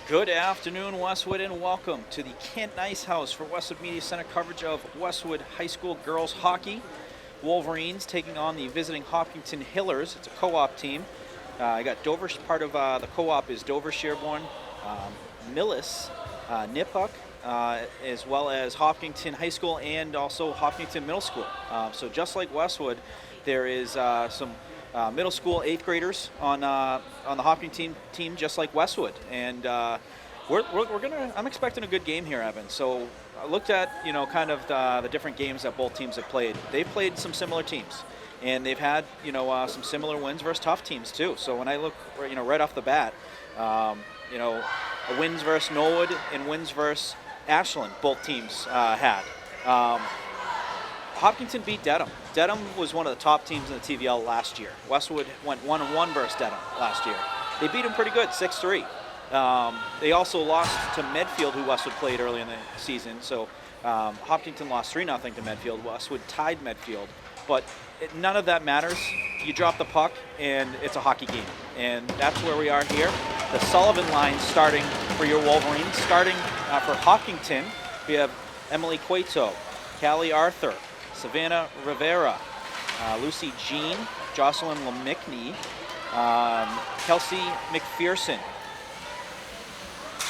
Good afternoon, Westwood, and welcome to the Kent Ice House for Westwood Media Center coverage of Westwood High School Girls Hockey. Wolverines taking on the visiting Hopkinton Hillers. It's a co-op team. I got Dover, part of the co-op is Dover, Sherborne, Millis, Nipmuc, as well as Hopkinton High School and also Hopkinton Middle School. So just like Westwood, there is some middle school 8th graders on the Hopkinton team, just like Westwood, and I'm expecting a good game here, Evan. So I looked at kind of the different games that both teams have played. They've played some similar teams, and they've had some similar wins versus tough teams too. So when I look right off the bat, a wins versus Norwood and wins versus Ashland, both teams had. Hopkinton beat Dedham. Dedham was one of the top teams in the TVL last year. Westwood went 1-1 versus Dedham last year. They beat them pretty good, 6-3. They also lost to Medfield, who Westwood played early in the season. So Hopkinton lost 3-0 to Medfield. Westwood tied Medfield. But none of that matters. You drop the puck, and it's a hockey game. And that's where we are here. The Sullivan line starting for your Wolverines. Starting for Hopkinton, we have Emily Cueto, Callie Arthur, Savannah Rivera, Lucy Jean, Jocelyn Lemickney, Kelsey McPherson.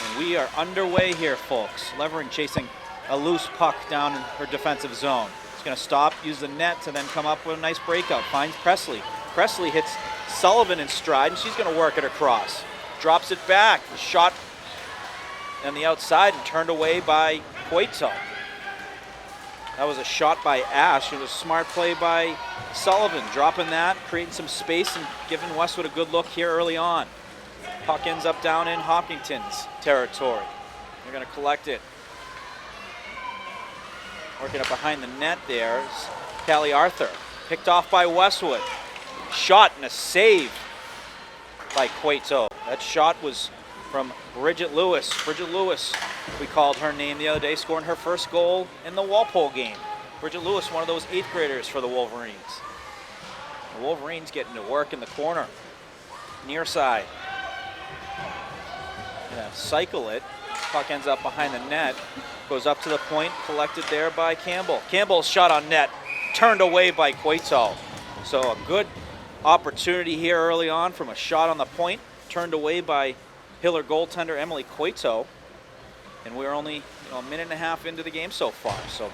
And we are underway here, folks. Levering chasing a loose puck down in her defensive zone. She's going to stop, use the net to then come up with a nice breakout. Finds Presley. Presley hits Sullivan in stride, and she's going to work it across. Drops it back. Shot on the outside and turned away by Cueto. That was a shot by Ash. It was a smart play by Sullivan, dropping that, creating some space and giving Westwood a good look here early on. Puck ends up down in Hopkinton's territory. They're going to collect it. Working up behind the net there is Callie Arthur. Picked off by Westwood. Shot and a save by Cueto. That shot was from Bridget Lewis. Bridget Lewis, we called her name the other day, scoring her first goal in the Walpole game. Bridget Lewis, one of those 8th graders for the Wolverines. The Wolverines getting to work in the corner. Near side. Gonna cycle it. Puck ends up behind the net. Goes up to the point, collected there by Campbell. Campbell's shot on net, turned away by Cueto. So a good opportunity here early on from a shot on the point, turned away by Hiller goaltender Emily Cueto, and we're only a minute and a half into the game so far. So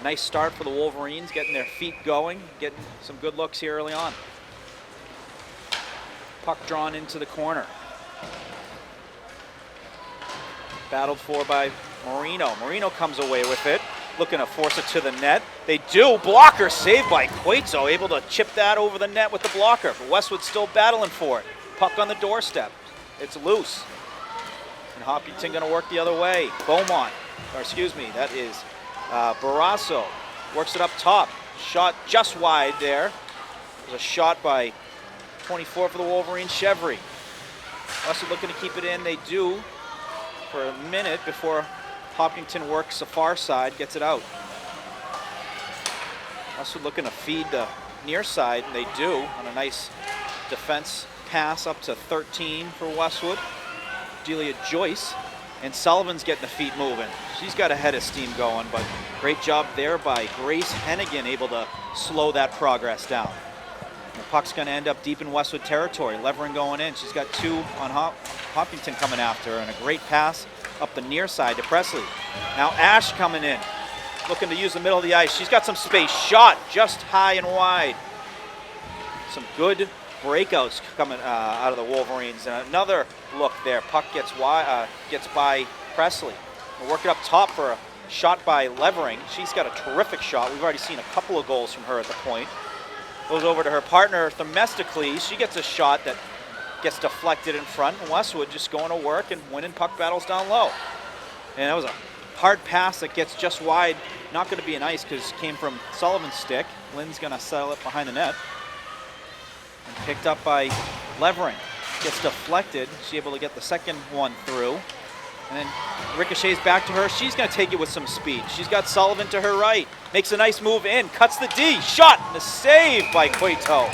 nice start for the Wolverines, getting their feet going, getting some good looks here early on. Puck drawn into the corner. Battled for by Marino. Marino comes away with it, looking to force it to the net. They do. Blocker saved by Cueto, able to chip that over the net with the blocker. But Westwood still battling for it. Puck on the doorstep. It's loose. And Hopkinton going to work the other way. Beaumont, that is Barrasso. Works it up top. Shot just wide there. There's a shot by 24 for the Wolverines, Chevry. Westwood looking to keep it in. They do for a minute before Hopkinton works the far side, gets it out. Westwood looking to feed the near side, and they do on a nice defense pass up to 13 for Westwood. Delia Joyce, and Sullivan's getting the feet moving. She's got a head of steam going, but great job there by Grace Hennigan, able to slow that progress down. The puck's going to end up deep in Westwood territory. Levering going in. She's got 2 on Hopkinton coming after her, and a great pass up the near side to Presley. Now Ash coming in, looking to use the middle of the ice. She's got some space. Shot just high and wide. Some good breakouts coming out of the Wolverines, and another look there. Puck gets by Presley. We'll work it up top for a shot by Levering. She's got a terrific shot. We've already seen a couple of goals from her at the point. Goes over to her partner, Themistocles. She gets a shot that gets deflected in front, and Westwood just going to work and winning puck battles down low. And that was a hard pass that gets just wide. Not going to be an ice because it came from Sullivan's stick. Lynn's going to settle it behind the net. And picked up by Levering. Gets deflected. She's able to get the second one through. And then ricochets back to her. She's going to take it with some speed. She's got Sullivan to her right. Makes a nice move in. Cuts the D. Shot. And a save by Cueto.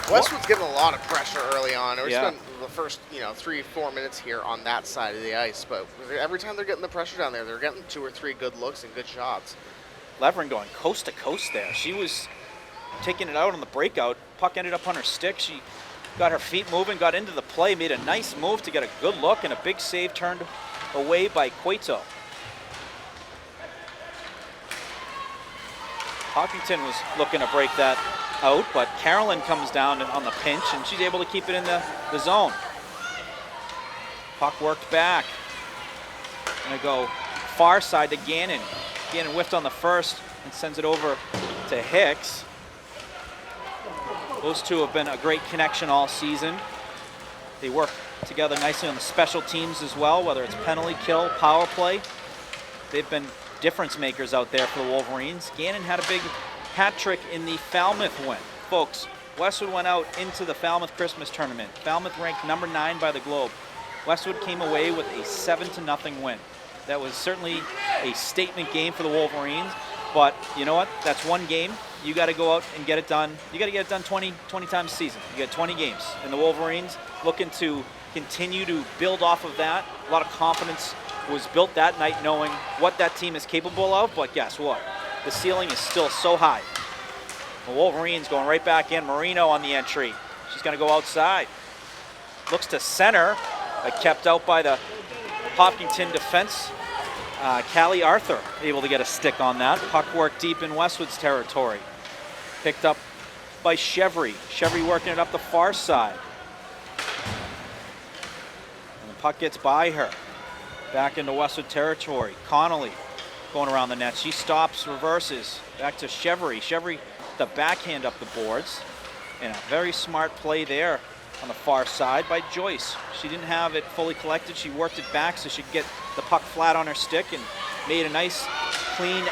Westwood's getting a lot of pressure early on. It's been the first 3-4 minutes here on that side of the ice, but every time they're getting the pressure down there, they're getting 2 or 3 good looks and good shots. Levering going coast to coast there. She was taking it out on the breakout. Puck ended up on her stick. She got her feet moving, got into the play, made a nice move to get a good look, and a big save turned away by Cueto. Hopkinton was looking to break that out, but Carolyn comes down on the pinch, and she's able to keep it in the zone. Puck worked back. Gonna go far side to Gannon. Gannon whiffed on the first and sends it over to Hicks. Those two have been a great connection all season. They work together nicely on the special teams as well, whether it's penalty kill, power play. They've been difference makers out there for the Wolverines. Gannon had a big hat trick in the Falmouth win. Folks, Westwood went out into the Falmouth Christmas tournament. Falmouth ranked number 9 by the Globe. Westwood came away with a 7-0 win. That was certainly a statement game for the Wolverines, but you know what? That's one game. You got to go out and get it done. You got to get it done 20 times a season. You got 20 games. And the Wolverines looking to continue to build off of that. A lot of confidence was built that night knowing what that team is capable of, but guess what? The ceiling is still so high. The Wolverines going right back in. Marino on the entry. She's going to go outside. Looks to center, but kept out by the Hopkinton defense. Callie Arthur able to get a stick on that. Puck work deep in Westwood's territory. Picked up by Chevry. Chevry working it up the far side. And the puck gets by her. Back into Westwood territory. Connolly going around the net. She stops, reverses. Back to Chevry. Chevry, the backhand up the boards. And a very smart play there on the far side by Joyce. She didn't have it fully collected. She worked it back so she could get the puck flat on her stick and made a nice, clean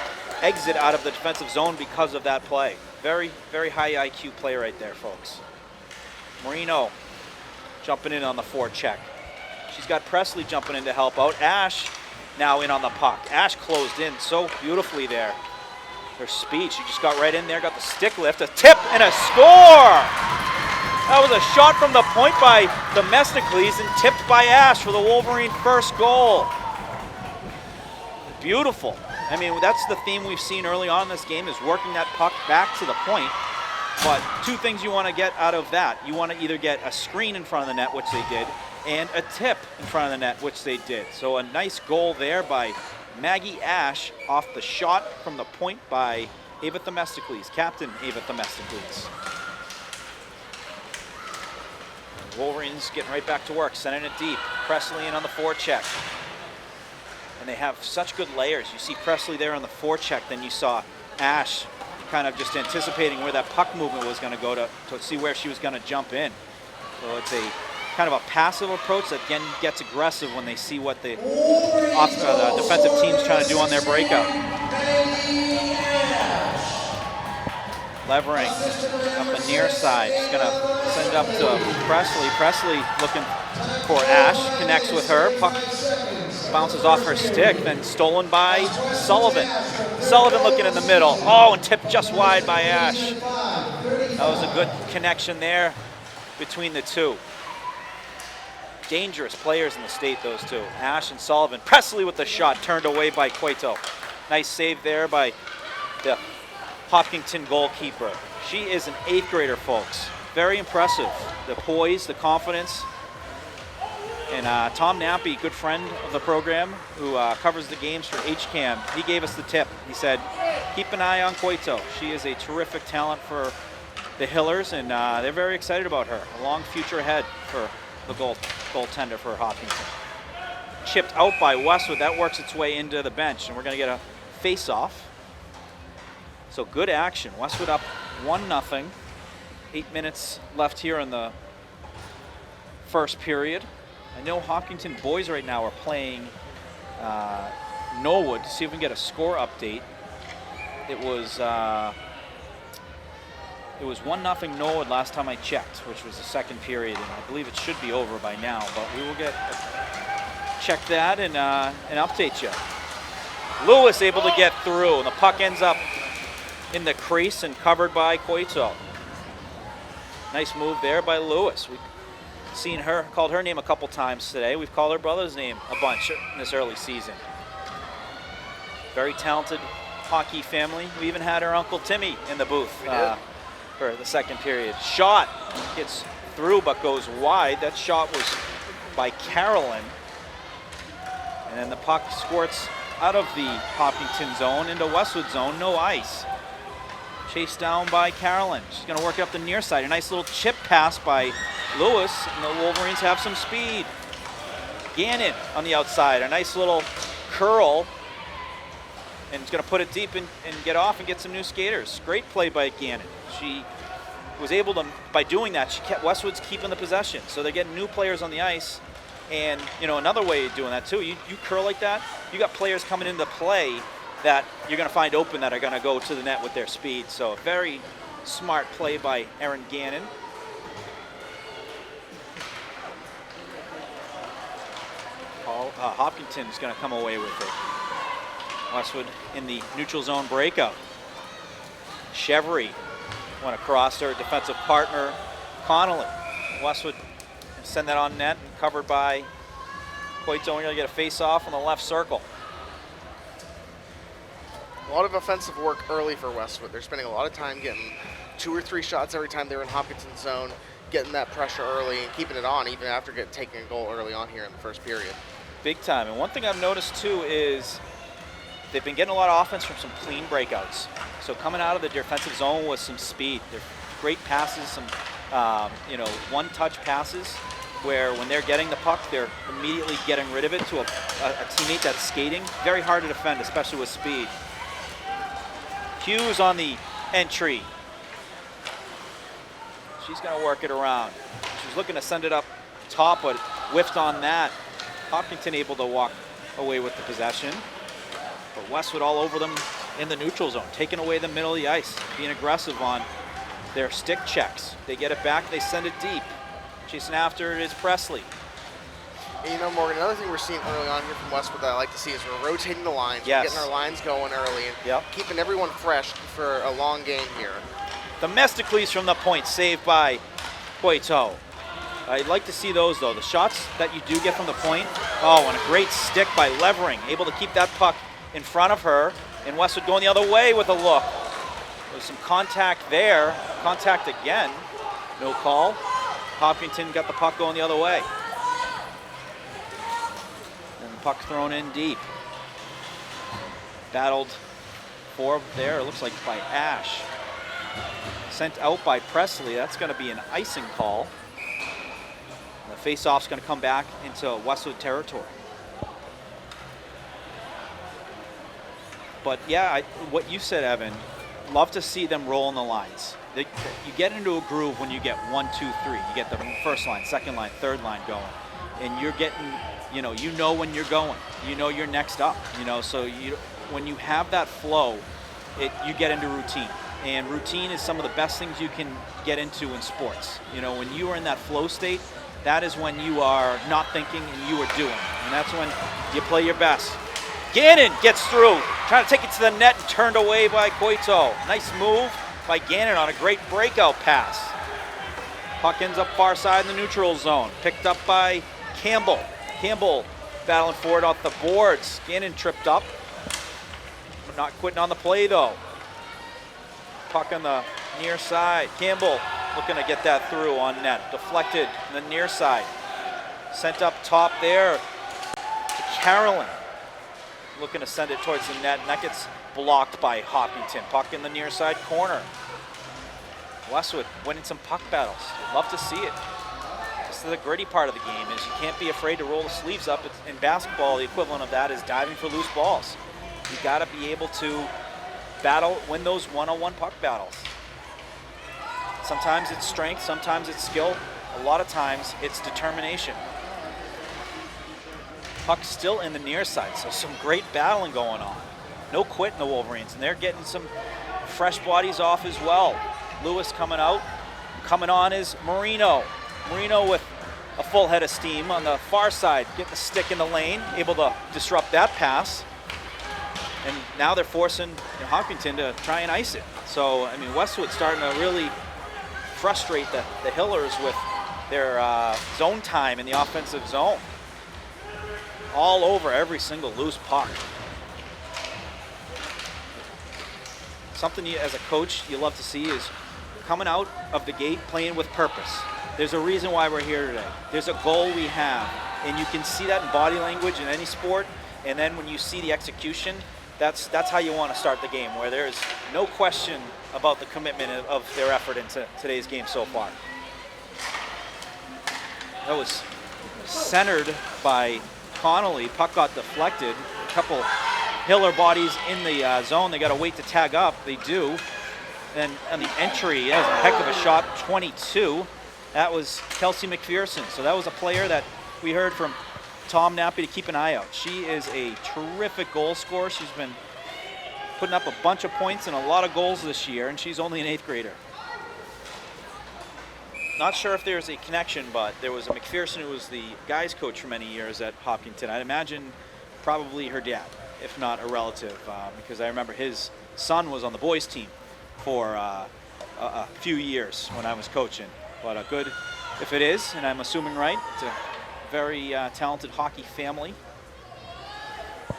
exit out of the defensive zone because of that play. Very, very high IQ play right there, folks. Marino jumping in on the forecheck. She's got Presley jumping in to help out. Ash now in on the puck. Ash closed in so beautifully there. Her speed, she just got right in there, got the stick lift, a tip, and a score! That was a shot from the point by Themistocles and tipped by Ash for the Wolverine first goal. Beautiful. I mean, that's the theme we've seen early on in this game, is working that puck back to the point. But two things you want to get out of that. You want to either get a screen in front of the net, which they did, and a tip in front of the net, which they did. So a nice goal there by Maggie Ash off the shot from the point by Ava Themistocles, Captain Ava Themistocles. Wolverines getting right back to work, sending it deep. Presley in on the forecheck. And they have such good layers. You see Presley there on the forecheck, then you saw Ash kind of just anticipating where that puck movement was going to go to see where she was going to jump in. So it's a kind of a passive approach that again gets aggressive when they see what the defensive team's trying to do on their breakout. Levering up the near side. She's going to send it up to Presley. Presley looking for Ash. Connects with her. Puck bounces off her stick. Then stolen by Sullivan. Sullivan looking in the middle. Oh, and tipped just wide by Ash. That was a good connection there between the two. Dangerous players in the state, those two. Ash and Sullivan. Presley with the shot. Turned away by Cueto. Nice save there by the Hopkinton goalkeeper. She is an 8th grader, folks. Very impressive. The poise, the confidence. And Tom Nappy, good friend of the program, who covers the games for HCAM, he gave us the tip. He said, keep an eye on Cueto. She is a terrific talent for the Hillers, and they're very excited about her. A long future ahead for the goaltender for Hopkinton. Chipped out by Westwood. That works its way into the bench, and we're going to get a face-off. So good action. Westwood up 1-0. 8 minutes left here in the first period. I know Hopkinton boys right now are playing Norwood to see if we can get a score update. It was 1-0 Norwood last time I checked, which was the second period, and I believe it should be over by now. But we will check that and update you. Lewis able to get through, and the puck ends up in the crease and covered by Cueto. Nice move there by Lewis. Seen her, called her name a couple times today. We've called her brother's name a bunch in this early season. Very talented hockey family. We even had her Uncle Timmy in the booth for the second period. Shot gets through but goes wide. That shot was by Carolyn. And then the puck squirts out of the Hopkinton zone into Westwood zone, no ice. Chased down by Carolyn. She's going to work up the near side. A nice little chip pass by Lewis, and the Wolverines have some speed. Gannon on the outside, a nice little curl, and he's going to put it deep and get off and get some new skaters. Great play by Gannon. She was able to, by doing that, she kept Westwood's keeping the possession. So they're getting new players on the ice. And, you know, another way of doing that, too, you curl like that, you got players coming into play that you're going to find open that are going to go to the net with their speed. So very smart play by Erin Gannon. Hopkinton's going to come away with it. Westwood in the neutral zone breakout. Chevry went across her defensive partner, Connolly. Westwood send that on net and covered by Coito. We're going to get a face-off on the left circle. A lot of offensive work early for Westwood. They're spending a lot of time getting 2 or 3 shots every time they're in Hopkinton zone, getting that pressure early and keeping it on even after taking a goal early on here in the first period. Big time. And one thing I've noticed too is they've been getting a lot of offense from some clean breakouts. So coming out of the defensive zone with some speed. They're great passes, some one-touch passes where when they're getting the puck, they're immediately getting rid of it to a teammate that's skating. Very hard to defend, especially with speed. Hughes on the entry. She's going to work it around. She's looking to send it up top, but whiffed on that. Hopkinton able to walk away with the possession. But Westwood all over them in the neutral zone, taking away the middle of the ice, being aggressive on their stick checks. They get it back, they send it deep. Chasing after it is Presley. And you know, Morgan, another thing we're seeing early on here from Westwood that I like to see is we're rotating the lines. Yes. We're getting our lines going early and keeping everyone fresh for a long game here. Themistocles from the point, saved by Coito. I'd like to see those, though. The shots that you do get from the point, and a great stick by Levering, able to keep that puck in front of her, and Westwood going the other way with a look. There's some contact there. Contact again. No call. Hopkinton got the puck going the other way. And the puck thrown in deep. Battled for there, it looks like by Ash. Sent out by Presley. That's going to be an icing call. And the face-off's going to come back into Westwood territory. But yeah, what you said, Evan, love to see them roll in the lines. You get into a groove when you get 1, 2, 3. You get the first line, second line, third line going. And you're getting, you know when you're going. You know you're next up. So when you have that flow, you get into routine. And routine is some of the best things you can get into in sports. When you are in that flow state, that is when you are not thinking and you are doing. And that's when you play your best. Gannon gets through, trying to take it to the net and turned away by Coito. Nice move by Gannon on a great breakout pass. Puck ends up far side in the neutral zone. Picked up by Campbell. Campbell battling for it off the boards. Gannon tripped up. Not quitting on the play though. Puck on the near side. Campbell looking to get that through on net. Deflected on the near side. Sent up top there to Carolyn. Looking to send it towards the net, and that gets blocked by Hopkinton. Puck in the near side corner. Westwood winning some puck battles. Love to see it. This is the gritty part of the game, is you can't be afraid to roll the sleeves up. In basketball, the equivalent of that is diving for loose balls. You got to be able to win those one-on-one puck battles. Sometimes it's strength, sometimes it's skill. A lot of times it's determination. Puck still in the near side, so some great battling going on. No quit in the Wolverines, and they're getting some fresh bodies off as well. Lewis coming out. Coming on is Marino. Marino with a full head of steam on the far side, getting the stick in the lane, able to disrupt that pass. And now they're forcing Hopkinton to try and ice it. So, Westwood starting to really frustrate the Hillers with their zone time in the offensive zone. All over every single loose puck. Something you, as a coach, you love to see is coming out of the gate playing with purpose. There's a reason why we're here today. There's a goal we have, and you can see that in body language in any sport. And then when you see the execution, that's how you want to start the game, where there's no question about the commitment of their effort in today's game so far. That was centered by Connolly. Puck got deflected. A couple Hiller bodies in the zone. They got to wait to tag up. They do. And on the entry, that was a heck of a shot, 22. That was Kelsey McPherson. So that was a player that we heard from Tom Nappy to keep an eye out. She is a terrific goal scorer. She's been putting up a bunch of points and a lot of goals this year, and she's only an 8th grader. Not sure if there's a connection, but there was a McPherson who was the guys coach for many years at Hopkinton. I'd imagine probably her dad, if not a relative, because I remember his son was on the boys team for a few years when I was coaching. But a good, if it is, and I'm assuming right, it's a very talented hockey family.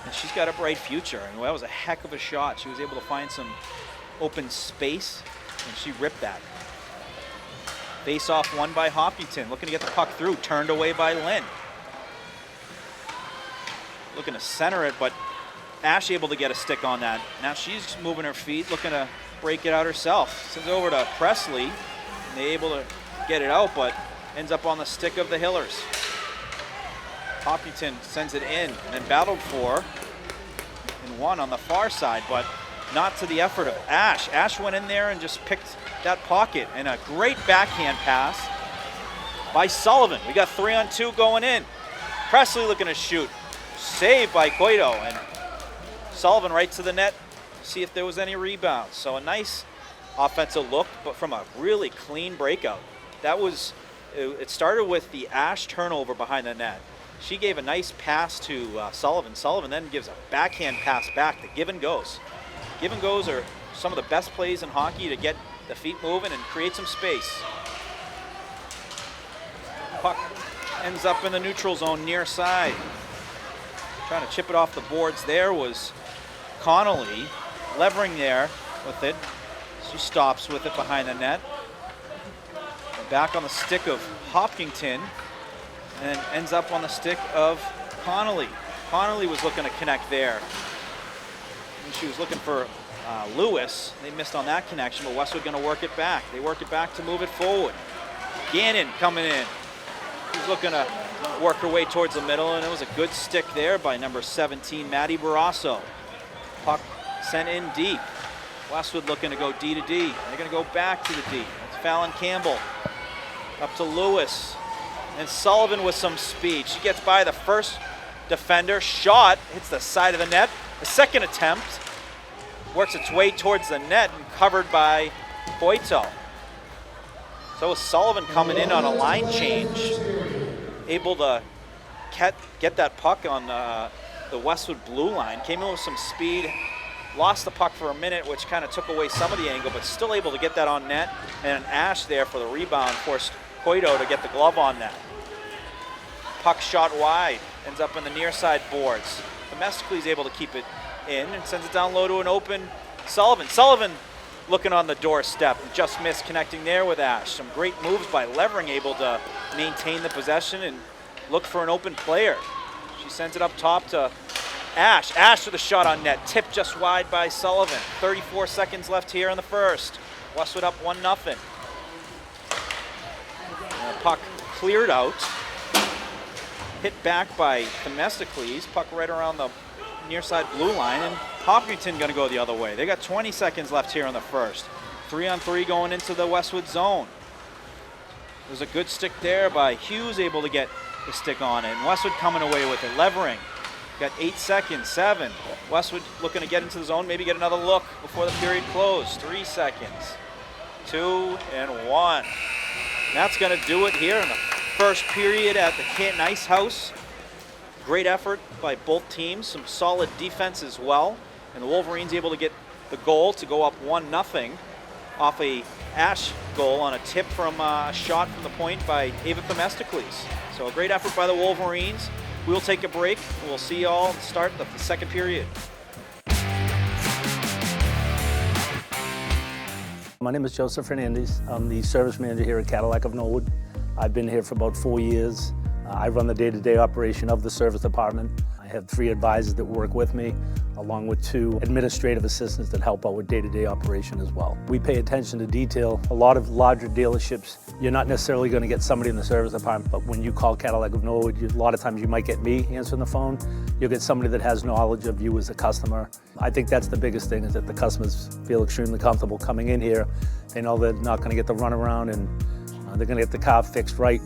And she's got a bright future. And that was a heck of a shot. She was able to find some open space, and she ripped that. Face off won by Hopkinton. Looking to get the puck through. Turned away by Lynn. Looking to center it, but Ash able to get a stick on that. Now she's moving her feet, looking to break it out herself. Sends it over to Presley. And they're able to get it out, but ends up on the stick of the Hillers. Hopkinton sends it in and then battled for and won on the far side, but not to the effort of Ash. Ash went in there and just picked that pocket, and a great backhand pass by Sullivan. We got 3-on-2 going in. Presley looking to shoot. Saved by Coito, and Sullivan right to the net. See if there was any rebounds. So a nice offensive look, but from a really clean breakout. That was, it started with the Ash turnover behind the net. She gave a nice pass to Sullivan. Sullivan then gives a backhand pass back. The give and goes. Give and goes are some of the best plays in hockey to get the feet moving and create some space. Puck ends up in the neutral zone near side. Trying to chip it off the boards there was Connolly. Levering there with it. She stops with it behind the net. Back on the stick of Hopkinton, and ends up on the stick of Connolly. Connolly was looking to connect there. And she was looking for Lewis. They missed on that connection, but Westwood going to work it back. They work it back to move it forward. Gannon coming in. He's looking to work her way towards the middle, and it was a good stick there by number 17, Maddie Barrasso. Puck sent in deep. Westwood looking to go D to D. They're going to go back to the D. That's Fallon Campbell. Up to Lewis. And Sullivan with some speed. She gets by the first defender. Shot. Hits the side of the net. The second attempt works its way towards the net and covered by Coito. So Sullivan coming in on a line change. Able to get that puck on the Westwood blue line. Came in with some speed. Lost the puck for a minute, which kind of took away some of the angle, but still able to get that on net. And Ash there for the rebound forced Coito to get the glove on that. Puck shot wide, ends up in the near side boards. Domestically is able to keep it in and sends it down low to an open Sullivan. Sullivan looking on the doorstep and just missed connecting there with Ash. Some great moves by Levering, able to maintain the possession and look for an open player. She sends it up top to Ash. Ash with a shot on net, tipped just wide by Sullivan. 34 seconds left here in the first. Westwood up 1-0. Puck cleared out. Hit back by Themistocles. Puck right around the near side blue line, and Hopkinton going to go the other way. They got 20 seconds left here in the first. 3-on-3 going into the Westwood zone. There's a good stick there by Hughes, able to get the stick on it. And Westwood coming away with it. Levering. Got 8 seconds, 7. Westwood looking to get into the zone, maybe get another look before the period closed. 3 seconds. 2 and 1. And that's going to do it here in the first period at the Canton Ice House. Great effort by both teams, some solid defense as well. And the Wolverines able to get the goal to go up 1-0. off a Ash goal on a tip from a shot from the point by Ava Themistocles. So a great effort by the Wolverines. We'll take a break. We'll see you all start the second period. My name is Joseph Hernandez. I'm the service manager here at Cadillac of Norwood. I've been here for about 4 years. I run the day-to-day operation of the service department. I have 3 advisors that work with me, along with 2 administrative assistants that help out with day-to-day operation as well. We pay attention to detail. A lot of larger dealerships, you're not necessarily going to get somebody in the service department, but when you call Cadillac of Norwood, a lot of times you might get me answering the phone. You'll get somebody that has knowledge of you as a customer. I think that's the biggest thing, is that the customers feel extremely comfortable coming in here. They know they're not going to get the runaround, and they're going to get the car fixed right.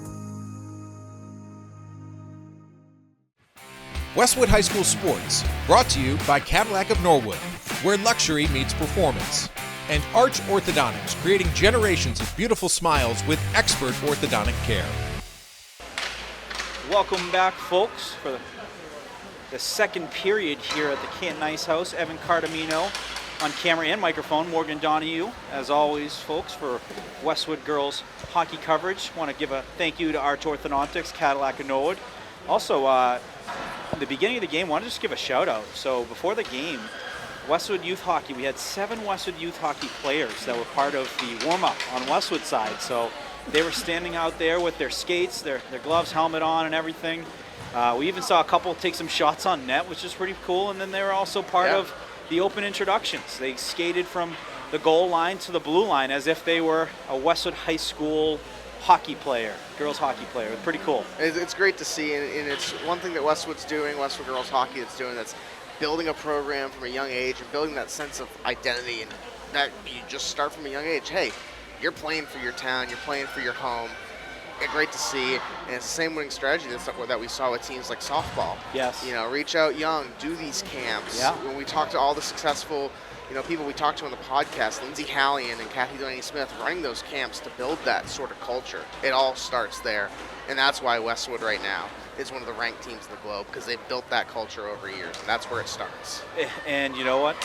Westwood High School Sports, brought to you by Cadillac of Norwood, where luxury meets performance, and Arch Orthodontics, creating generations of beautiful smiles with expert orthodontic care. Welcome back, folks, for the second period here at the Canton Ice House. Evan Cardamino on camera and microphone. Morgan Donahue, as always, folks, for Westwood Girls Hockey coverage. Want to give a thank you to Arch Orthodontics, Cadillac of Norwood. Also, at the beginning of the game, I want to just give a shout out. So before the game, Westwood Youth Hockey, we had 7 Westwood Youth Hockey players that were part of the warm-up on Westwood side. So they were standing out there with their skates, their gloves, helmet on, and everything. We even saw a couple take some shots on net, which is pretty cool. And then they were also part of the open introductions. They skated from the goal line to the blue line as if they were a Westwood High School hockey player, girls hockey player. It's pretty cool. It's great to see, and it's one thing that Westwood's doing, Westwood Girls Hockey that's doing, that's building a program from a young age and building that sense of identity, and that you just start from a young age. Hey, you're playing for your town, you're playing for your home. And great to see, and it's the same winning strategy that we saw with teams like softball. Yes. You know, reach out young, do these camps. Yeah. When we talk to all the successful, people we talked to on the podcast, Lindsay Hallian and Kathy Delaney Smith, running those camps to build that sort of culture. It all starts there, and that's why Westwood right now is one of the ranked teams in the globe, because they've built that culture over years, and that's where it starts. And you know what?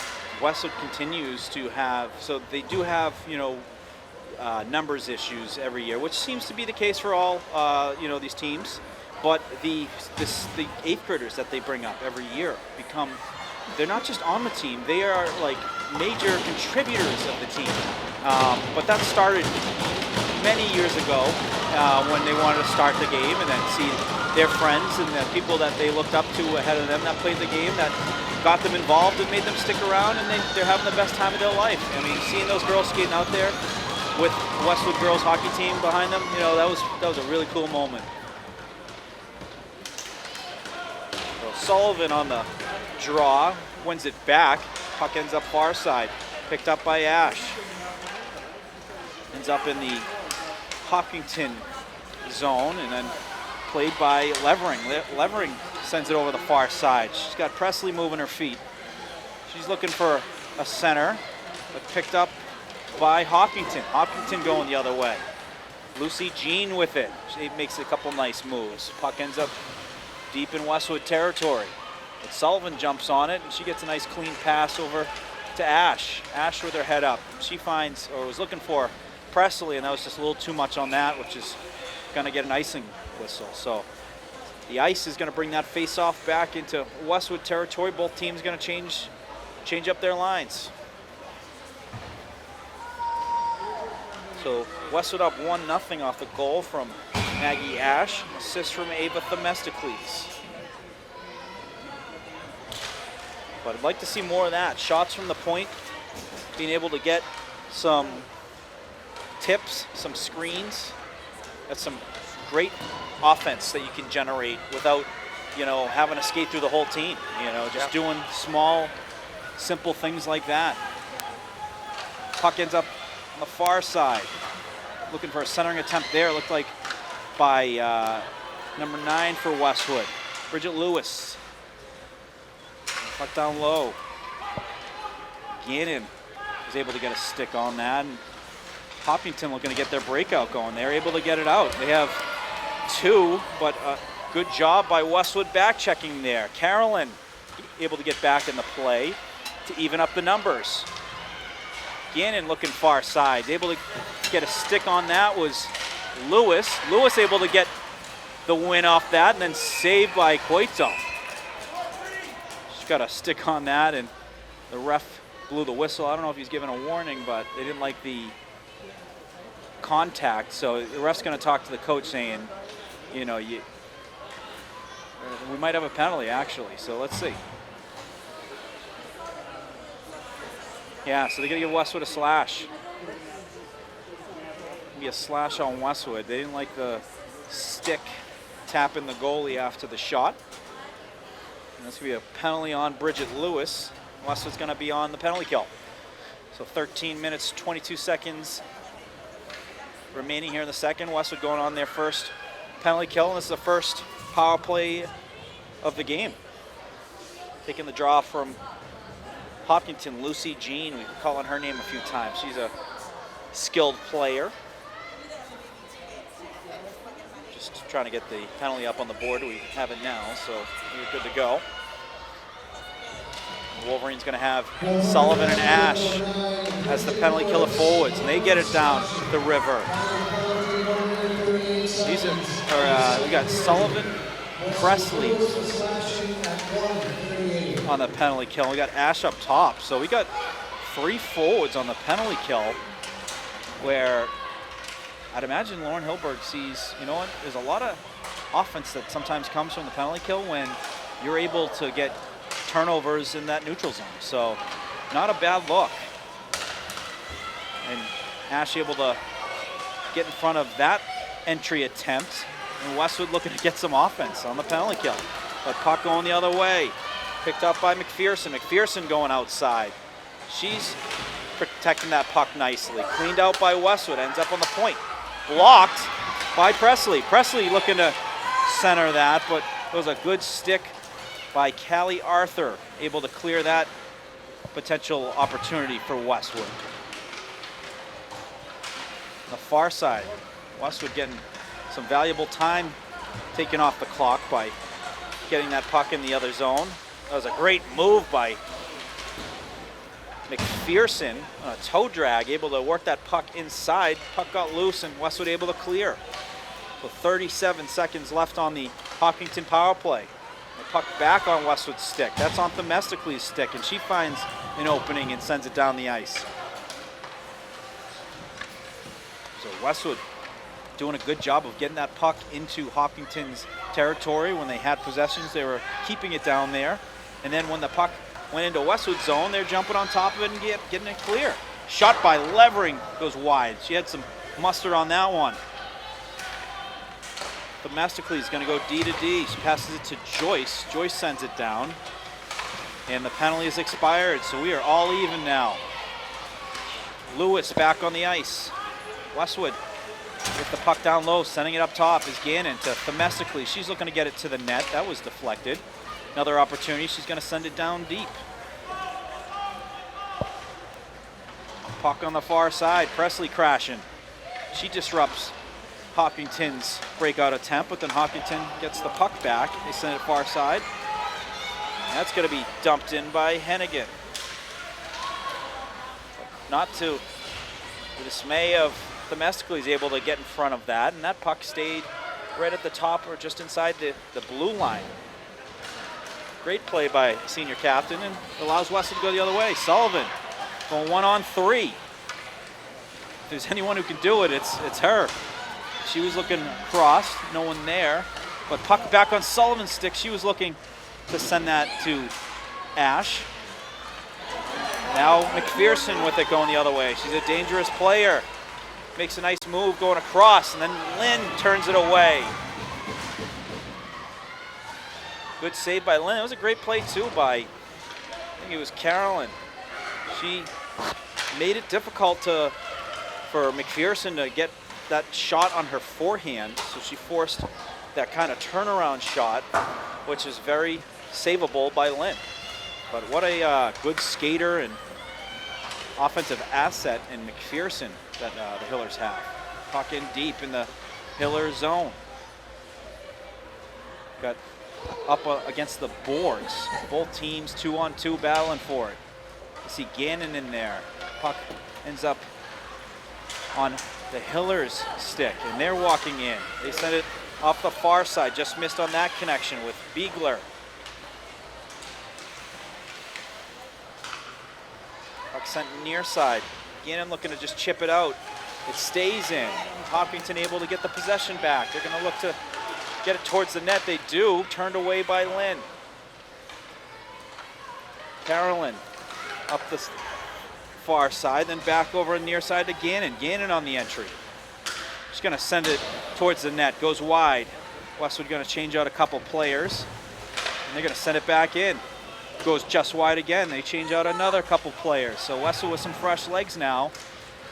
Westwood continues to have, so they do have, numbers issues every year, which seems to be the case for all, these teams. But the 8th graders that they bring up every year they're not just on the team, they are like major contributors of the team. But that started many years ago when they wanted to start the game and then see their friends and the people that they looked up to ahead of them that played the game, that got them involved and made them stick around, and they're having the best time of their life. I mean, seeing those girls skating out there with the Westwood Girls Hockey team behind them, that was a really cool moment. So Sullivan on the draw, wins it back. Puck ends up far side, picked up by Ash. Ends up in the Hopkinton zone and then played by Levering. Levering sends it over the far side. She's got Presley moving her feet. She's looking for a center, but picked up by Hopkinton. Hopkinton going the other way. Lucy Jean with it. She makes a couple nice moves. Puck ends up deep in Westwood territory. But Sullivan jumps on it, and she gets a nice clean pass over to Ash. Ash with her head up. She finds, or was looking for, Presley, and that was just a little too much on that, which is going to get an icing whistle. So the ice is going to bring that face-off back into Westwood territory. Both teams going to change up their lines. So Westwood up 1-0 off the goal from Maggie Ash. Assist from Ava Themistocles. But I'd like to see more of that. Shots from the point, being able to get some tips, some screens. That's some great offense that you can generate without, having to skate through the whole team. Just doing small, simple things like that. Puck ends up on the far side. Looking for a centering attempt there. Looked like by number 9 for Westwood, Bridget Lewis. Puck down low. Gannon was able to get a stick on that. And Hopkinton looking to get their breakout going. They're able to get it out. They have 2, but a good job by Westwood back checking there. Carolyn able to get back in the play to even up the numbers. Gannon looking far side. Able to get a stick on that was Lewis. Lewis able to get the win off that, and then saved by Coito. She's got a stick on that, and the ref blew the whistle. I don't know if he's given a warning, but they didn't like the contact. So the ref's going to talk to the coach saying, you know, we might have a penalty actually. So let's see. Yeah, so they're going to give Westwood a slash. Be a slash on Westwood. They didn't like the stick tapping the goalie after the shot. And that's going to be a penalty on Bridget Lewis. Westwood's going to be on the penalty kill. So 13 minutes, 22 seconds remaining here in the second. Westwood going on their first penalty kill, and this is the first power play of the game. Taking the draw from Hopkinton, Lucy Jean. We've been calling her name a few times. She's a skilled player. Just trying to get the penalty up on the board. We have it now, so we're good to go. The Wolverines going to have Sullivan and Ash as the penalty killer forwards, and they get it down the river. These are, we got Sullivan, Presley on the penalty kill. We got Ash up top, so we got 3 forwards on the penalty kill, where I'd imagine Lauren Hilberg sees, you know what, there's a lot of offense that sometimes comes from the penalty kill when you're able to get turnovers in that neutral zone. So not a bad look. And Ash able to get in front of that entry attempt, and Westwood looking to get some offense on the penalty kill. But puck going the other way. Picked up by McPherson. McPherson going outside. She's protecting that puck nicely. Cleaned out by Westwood. Ends up on the point. Blocked by Presley. Presley looking to center that, but it was a good stick by Callie Arthur. Able to clear that potential opportunity for Westwood. The far side. Westwood getting some valuable time taken off the clock by getting that puck in the other zone. That was a great move by McPherson on a toe drag, able to work that puck inside. Puck got loose and Westwood able to clear. So 37 seconds left on the Hopkinton power play. The puck back on Westwood's stick. That's on Themistocles' stick, and she finds an opening and sends it down the ice. So Westwood doing a good job of getting that puck into Hopkinton's territory. When they had possessions, they were keeping it down there. And then when the puck went into Westwood's zone, they're jumping on top of it and getting it clear. Shot by Levering goes wide. She had some mustard on that one. Themistocles is going to go D to D. She passes it to Joyce. Joyce sends it down. And the penalty is expired, so we are all even now. Lewis back on the ice. Westwood with the puck down low, sending it up top is Gannon to Themistocles. She's looking to get it to the net. That was deflected. Another opportunity. She's going to send it down deep. Puck on the far side. Presley crashing. She disrupts Hopkinton's breakout attempt, but then Hopkinton gets the puck back. They send it far side. That's going to be dumped in by Hennigan. Not to the dismay of Themistocles, able to get in front of that, and that puck stayed right at the top or just inside the blue line. Great play by senior captain, and allows Westwood to go the other way. Sullivan going 1-on-3. If there's anyone who can do it, it's her. She was looking crossed, no one there, but puck back on Sullivan's stick. She was looking to send that to Ash. Now McPherson with it going the other way. She's a dangerous player. Makes a nice move going across, and then Lynn turns it away. Good save by Lynn. It was a great play too by, I think it was Carolyn. She made it difficult for McPherson to get that shot on her forehand, so she forced that kind of turnaround shot, which is very savable by Lynn. But what a good skater and offensive asset in McPherson that the Hillers have. Puck in deep in the Hiller zone. Got up against the boards. Both teams 2-on-2 battling for it. You see Gannon in there. Puck ends up on the Hillers stick, and they're walking in. They send it off the far side, just missed on that connection with Beegler. Puck sent near side. Gannon looking to just chip it out. It stays in. Hopkinton able to get the possession back. They're going to look to get it towards the net. They do. Turned away by Lynn. Carolyn up the far side, then back over near side to Gannon. Gannon on the entry. Just going to send it towards the net. Goes wide. Westwood going to change out a couple players. And they're going to send it back in. Goes just wide again. They change out another couple players. So Westwood with some fresh legs now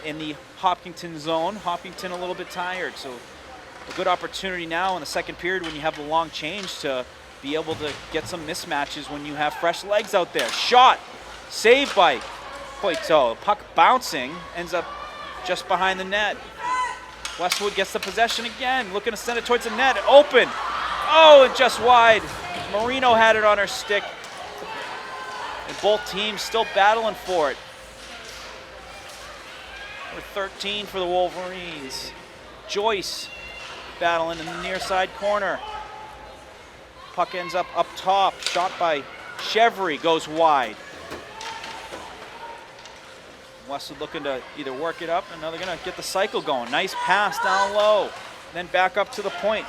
in the Hopkinton zone. Hopkinton a little bit tired. So a good opportunity now in the second period when you have the long change to be able to get some mismatches when you have fresh legs out there. Shot. Saved by Poito. Puck bouncing. Ends up just behind the net. Westwood gets the possession again. Looking to send it towards the net. Open. Oh, and just wide. Marino had it on her stick. And both teams still battling for it. Number 13 for the Wolverines. Joyce battling in the near side corner. Puck ends up top. Shot by Chevry. Goes wide. Westwood looking to either work it up, and now they're going to get the cycle going. Nice pass down low. Then back up to the point.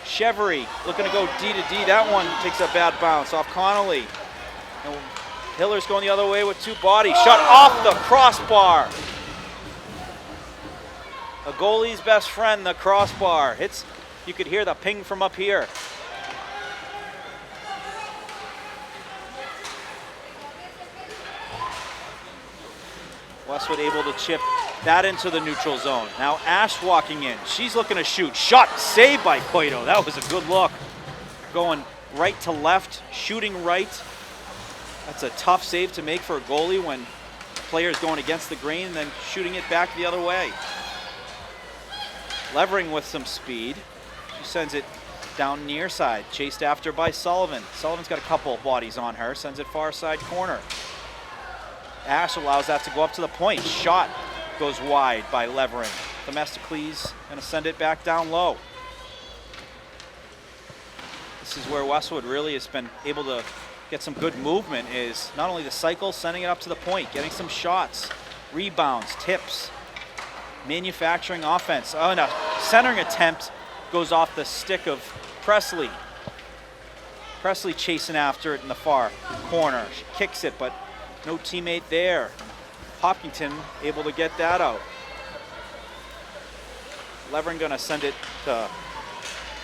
Chevry looking to go D to D. That one takes a bad bounce off Connolly. And Hiller's going the other way with two bodies. Shot off the crossbar. A goalie's best friend, the crossbar. Hits, you could hear the ping from up here. Westwood able to chip that into the neutral zone. Now Ash walking in. She's looking to shoot. Shot saved by Coito. That was a good look. Going right to left, shooting right. That's a tough save to make for a goalie when the player is going against the grain and then shooting it back the other way. Levering with some speed. She sends it down near side, chased after by Sullivan. Sullivan's got a couple bodies on her, sends it far side corner. Ash allows that to go up to the point. Shot goes wide by Levering. Themistocles going to send it back down low. This is where Westwood really has been able to get some good movement, is not only the cycle, sending it up to the point, getting some shots, rebounds, tips, manufacturing offense. Oh, and a centering attempt goes off the stick of Presley. Presley chasing after it in the far corner. She kicks it, but no teammate there. Hopkinton able to get that out. Levering going to send it to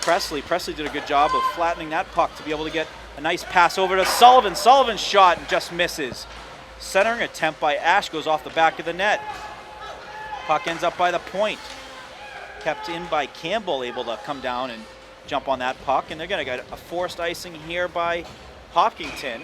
Presley. Presley did a good job of flattening that puck to be able to get a nice pass over to Sullivan. Sullivan's shot and just misses. Centering attempt by Ash goes off the back of the net. Puck ends up by the point. Kept in by Campbell, able to come down and jump on that puck. And they're going to get a forced icing here by Hopkinton.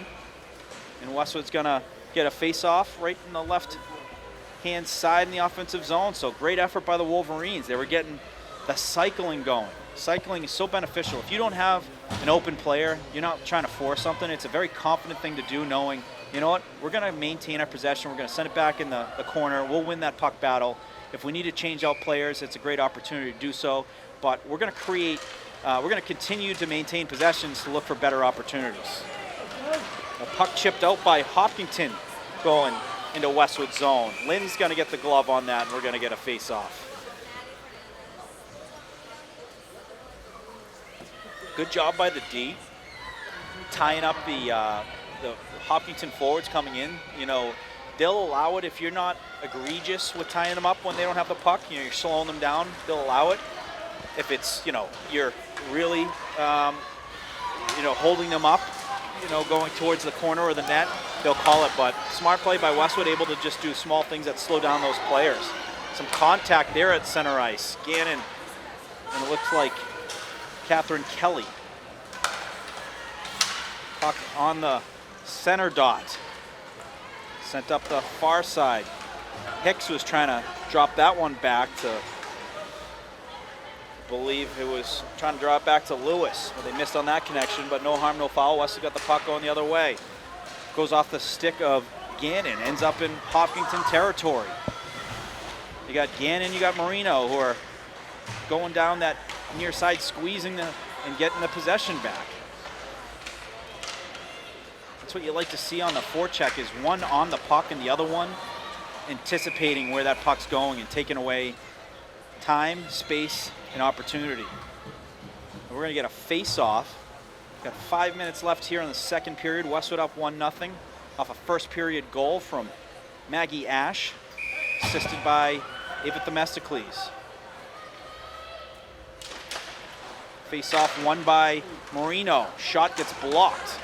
And Westwood's going to get a face-off right in the left-hand side in the offensive zone. So great effort by the Wolverines. They were getting the cycling going. Cycling is so beneficial. If you don't have an open player, you're not trying to force something. It's a very confident thing to do, knowing, you know what, we're going to maintain our possession. We're going to send it back in the corner. We'll win that puck battle. If we need to change out players, it's a great opportunity to do so. But we're going to we're going to continue to maintain possessions to look for better opportunities. A puck chipped out by Hopkinton going into Westwood zone. Lynn's going to get the glove on that, and we're going to get a face-off. Good job by the D, tying up the Hopkinton forwards coming in. You know, they'll allow it if you're not egregious with tying them up when they don't have the puck. You know, you're slowing them down, they'll allow it. If it's, you know, you're really, holding them up, going towards the corner or the net, they'll call it. But smart play by Westwood, able to just do small things that slow down those players. Some contact there at center ice. Gannon, and it looks like Catherine Kelly. Puck on the center dot. Sent up the far side. Hicks was trying to drop that one back to, I believe it was trying to draw it back to Lewis. Well, they missed on that connection, but no harm, no foul. Westwood got the puck going the other way. Goes off the stick of Gannon ends up in Hopkinton territory. You got Gannon, you got Marino, who are going down that near side, squeezing and getting the possession back. That's what you like to see on the forecheck, is one on the puck and the other one anticipating where that puck's going and taking away time, space, and opportunity. And we're going to get a face-off. Got 5 minutes left here in the second period. Westwood up 1-0 off a first period goal from Maggie Ash, assisted by Ava Themistocles. Face-off won by Marino. Shot gets blocked.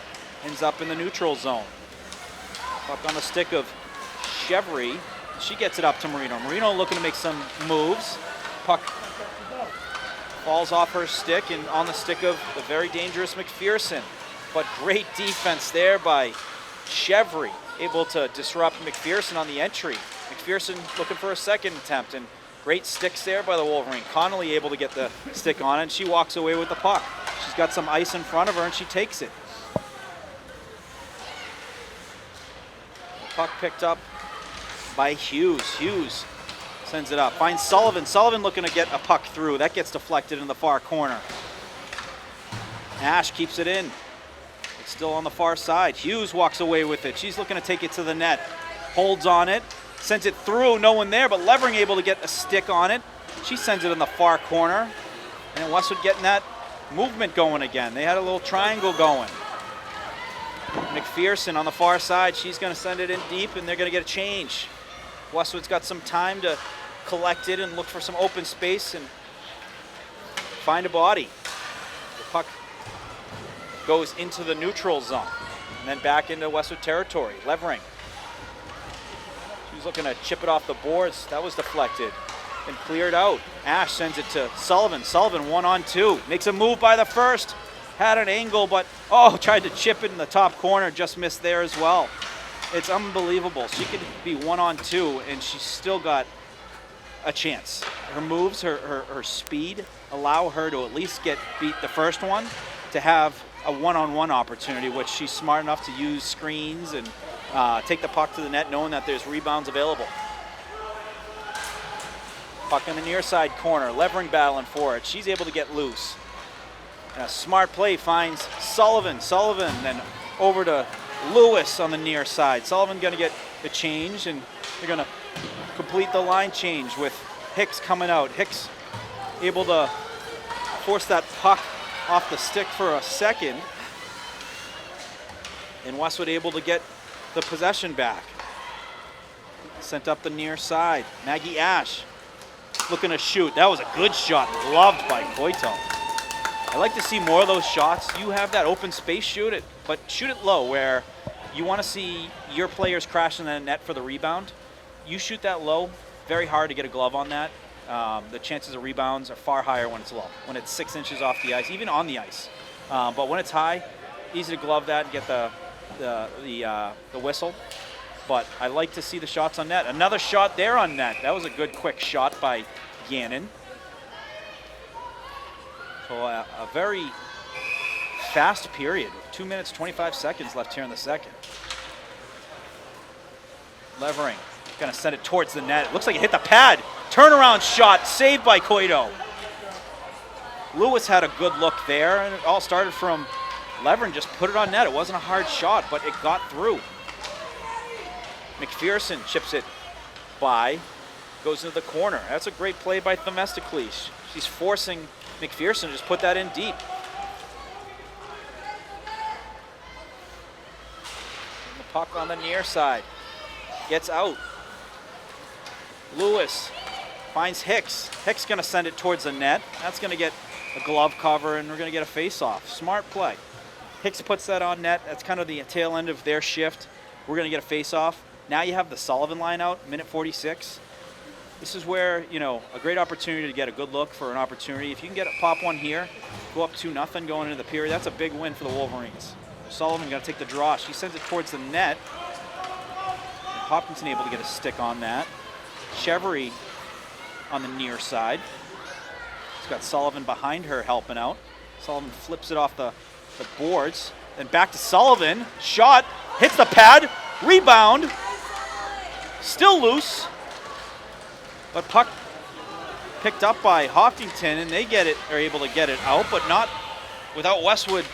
Ends up in the neutral zone. Puck on the stick of Chevry. She gets it up to Marino. Marino looking to make some moves. Puck falls off her stick and on the stick of the very dangerous McPherson. But great defense there by Chevry, able to disrupt McPherson on the entry. McPherson looking for a second attempt, and great sticks there by the Wolverine. Connolly able to get the stick on it, and she walks away with the puck. She's got some ice in front of her, and she takes it. Puck picked up by Hughes. Hughes sends it up. Finds Sullivan. Sullivan looking to get a puck through. That gets deflected in the far corner. Ash keeps it in. It's still on the far side. Hughes walks away with it. She's looking to take it to the net. Holds on it. Sends it through. No one there, but Levering able to get a stick on it. She sends it in the far corner. And Westwood getting that movement going again. They had a little triangle going. McPherson on the far side, she's going to send it in deep, and they're going to get a change. Westwood's got some time to collect it and look for some open space and find a body. The puck goes into the neutral zone and then back into Westwood territory. Levering. She's looking to chip it off the boards. That was deflected and cleared out. Ash sends it to Sullivan. Sullivan 1-on-2. Makes a move by the first. Had an angle, but tried to chip it in the top corner, just missed there as well. It's unbelievable. She could be 1-on-2, and she's still got a chance. Her moves, her speed allow her to at least beat the first one, to have a one-on-one opportunity, which she's smart enough to use screens and take the puck to the net, knowing that there's rebounds available. Puck in the near side corner. Levering battling for it. She's able to get loose. And a smart play finds Sullivan. Sullivan then over to Lewis on the near side. Sullivan going to get the change, and they're going to complete the line change with Hicks coming out. Hicks able to force that puck off the stick for a second. And Westwood able to get the possession back. Sent up the near side. Maggie Ash looking to shoot. That was a good shot, gloved by Coito. I like to see more of those shots. You have that open space, shoot it, but shoot it low where you want to see your players crashing the net for the rebound. You shoot that low, very hard to get a glove on that. The chances of rebounds are far higher when it's low, when it's 6 inches off the ice, even on the ice. But when it's high, easy to glove that and get the whistle. But I like to see the shots on net. Another shot there on net. That was a good quick shot by Gannon. So a very fast period. 2 minutes, 25 seconds left here in the second. Levering going to send it towards the net. It looks like it hit the pad. Turnaround shot, saved by Coito. Lewis had a good look there, and it all started from Levering just put it on net. It wasn't a hard shot, but it got through. McPherson chips it by, goes into the corner. That's a great play by Themistocles. She's forcing McPherson to just put that in deep. And the puck on the near side. Gets out. Lewis finds Hicks. Hicks going to send it towards the net. That's going to get a glove cover, and we're going to get a face-off. Smart play. Hicks puts that on net. That's kind of the tail end of their shift. We're going to get a face-off. Now you have the Sullivan line out, minute 46. This is where, a great opportunity to get a good look for an opportunity. If you can pop one here, go up 2-0 going into the period, that's a big win for the Wolverines. Sullivan got to take the draw. She sends it towards the net. Hopkinton able to get a stick on that. Chevry on the near side. She's got Sullivan behind her helping out. Sullivan flips it off the boards. Then back to Sullivan. Shot. Hits the pad. Rebound. Still loose. But puck picked up by Hopkinton, and they are able to get it out, but not without Westwood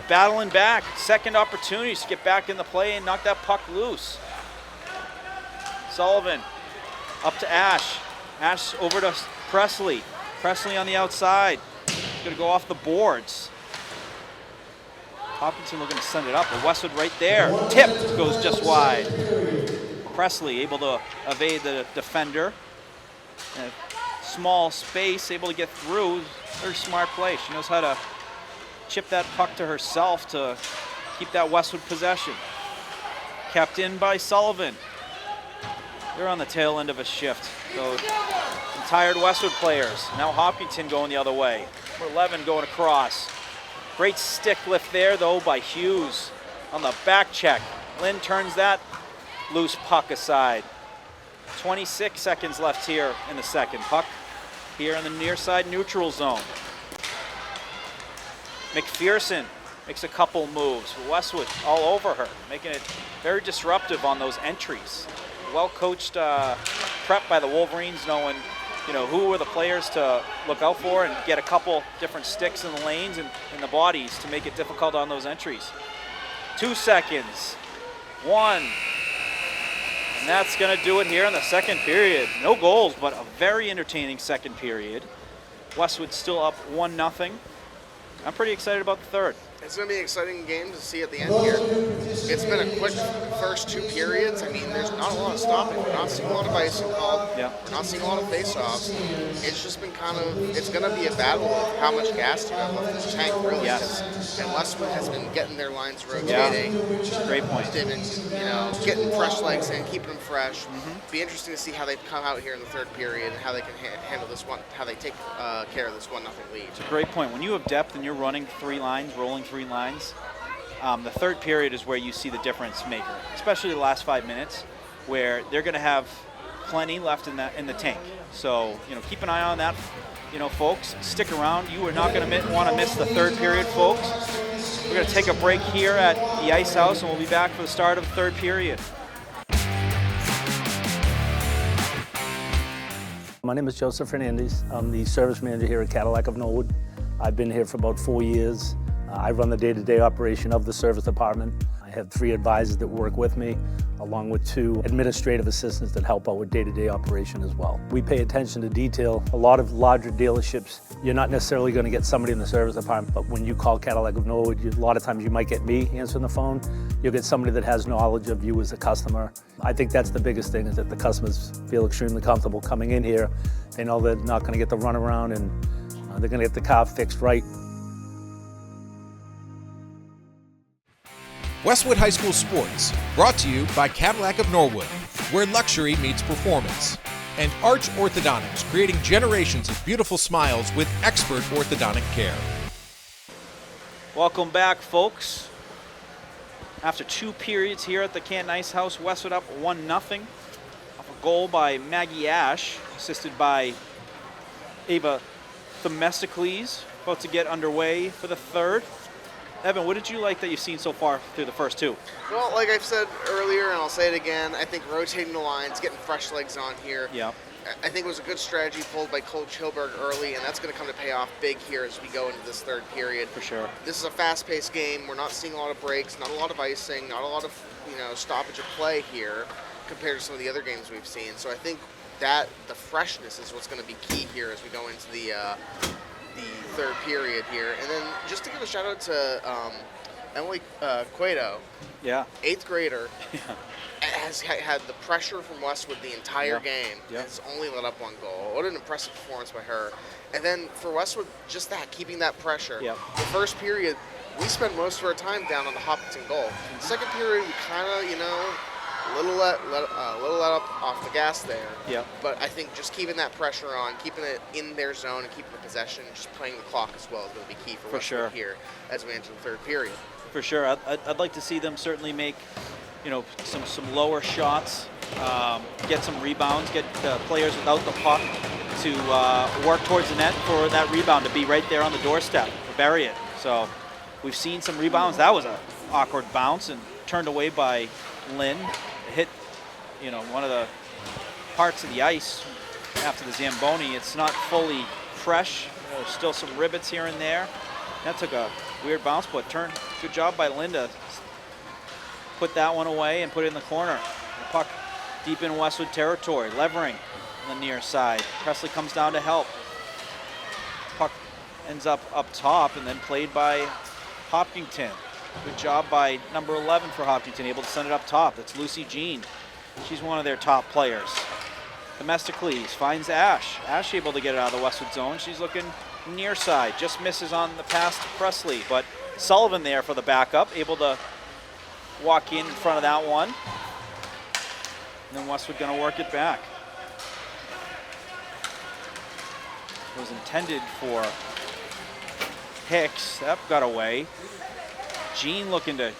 battling back. Second opportunities to get back in the play and knock that puck loose. Sullivan up to Ash. Ash over to Presley. Presley on the outside. Going to go off the boards. Hopkinton looking to send it up, but Westwood right there. Tipped, goes just wide. Presley able to evade the defender. And a small space, able to get through. Very smart play. She knows how to chip that puck to herself to keep that Westwood possession. Kept in by Sullivan. They're on the tail end of a shift. So some tired Westwood players. Now Hopkinton going the other way. Number 11 going across. Great stick lift there though by Hughes on the back check. Lynn turns that loose puck aside. 26 seconds left here in the second. Puck here in the near side neutral zone. McPherson makes a couple moves. Westwood all over her, making it very disruptive on those entries. Well coached prep by the Wolverines, knowing who are the players to look out for and get a couple different sticks in the lanes and in the bodies to make it difficult on those entries. 2 seconds. 1. And that's going to do it here in the second period. No goals, but a very entertaining second period. Westwood still up 1-0. I'm pretty excited about the third. It's going to be an exciting game to see at the end here. It's been a quick first 2 periods. I mean, there's not a lot of stopping. We're not seeing a lot of icing called. Yeah. We're not seeing a lot of face-offs. It's just been it's going to be a battle of how much gas you have left in the tank, really. Yes. And Westwood has been getting their lines rotating. Yeah. Great point. They've been, getting fresh legs in, keeping them fresh. Be interesting to see how they come out here in the third period and how they can handle this one, how they take care of this 1-0 lead. It's a great point. When you have depth and you're running 3 lines, rolling 3 lines, the third period is where you see the difference maker, especially the last 5 minutes, where they're going to have plenty left in the tank. So keep an eye on that, folks. Stick around. You are not going to want to miss the third period, folks. We're going to take a break here at the Ice House, and we'll be back for the start of the third period. My name is Joseph Fernandez. I'm the service manager here at Cadillac of Norwood. I've been here for about 4 years. I run the day-to-day operation of the service department. I have 3 advisors that work with me, along with 2 administrative assistants that help out with day-to-day operation as well. We pay attention to detail. A lot of larger dealerships, you're not necessarily going to get somebody in the service department, but when you call Cadillac of Norwood, a lot of times you might get me answering the phone. You'll get somebody that has knowledge of you as a customer. I think that's the biggest thing, is that the customers feel extremely comfortable coming in here. They know they're not going to get the runaround, and they're going to get the car fixed right. Westwood High School Sports, brought to you by Cadillac of Norwood, where luxury meets performance. And Arch Orthodontics, creating generations of beautiful smiles with expert orthodontic care. Welcome back, folks. After 2 periods here at the Canton Ice House, Westwood up 1-0 off a goal by Maggie Ash, assisted by Ava Themistocles, about to get underway for the third. Evan, what did you like that you've seen so far through the first 2? Well, like I've said earlier, and I'll say it again, I think rotating the lines, getting fresh legs on here. Yeah. I think it was a good strategy pulled by Coach Hilberg early, and that's going to come to pay off big here as we go into this third period. For sure. This is a fast-paced game. We're not seeing a lot of breaks, not a lot of icing, not a lot of stoppage of play here compared to some of the other games we've seen. So I think that the freshness is what's going to be key here as we go into the third period here. And then just to give a shout out to Emily Cueto, 8th grader, has had the pressure from Westwood the entire game. Has only let up 1 goal. What an impressive performance by her. And then for Westwood, just that, keeping that pressure. The first period, we spent most of our time down on the Hopkinton goal. Second period, we kind of, a little let up off the gas there. But I think just keeping that pressure on, keeping it in their zone, and keeping the possession, just playing the clock as well is going to be key for Westwood here as we enter the third period. For sure. I'd like to see them certainly make, some lower shots, get some rebounds, get players without the puck to work towards the net for that rebound to be right there on the doorstep, to bury it. So we've seen some rebounds. That was an awkward bounce, and turned away by Lynn. It hit, one of the parts of the ice after the Zamboni. It's not fully fresh. There's still some rivets here and there. That took a weird bounce, but good job by Linda. Put that one away and put it in the corner. The puck deep in Westwood territory. Levering on the near side. Presley comes down to help. Puck ends up top and then played by Hopkinton. Good job by number 11 for Hopkinton, able to send it up top. That's Lucy Jean. She's one of their top players. Themistocles finds Ash. Ash able to get it out of the Westwood zone. She's looking near side. Just misses on the pass to Presley, but Sullivan there for the backup, able to walk in front of that one. And then Westwood going to work it back. It was intended for Hicks. That got away. Jean looking to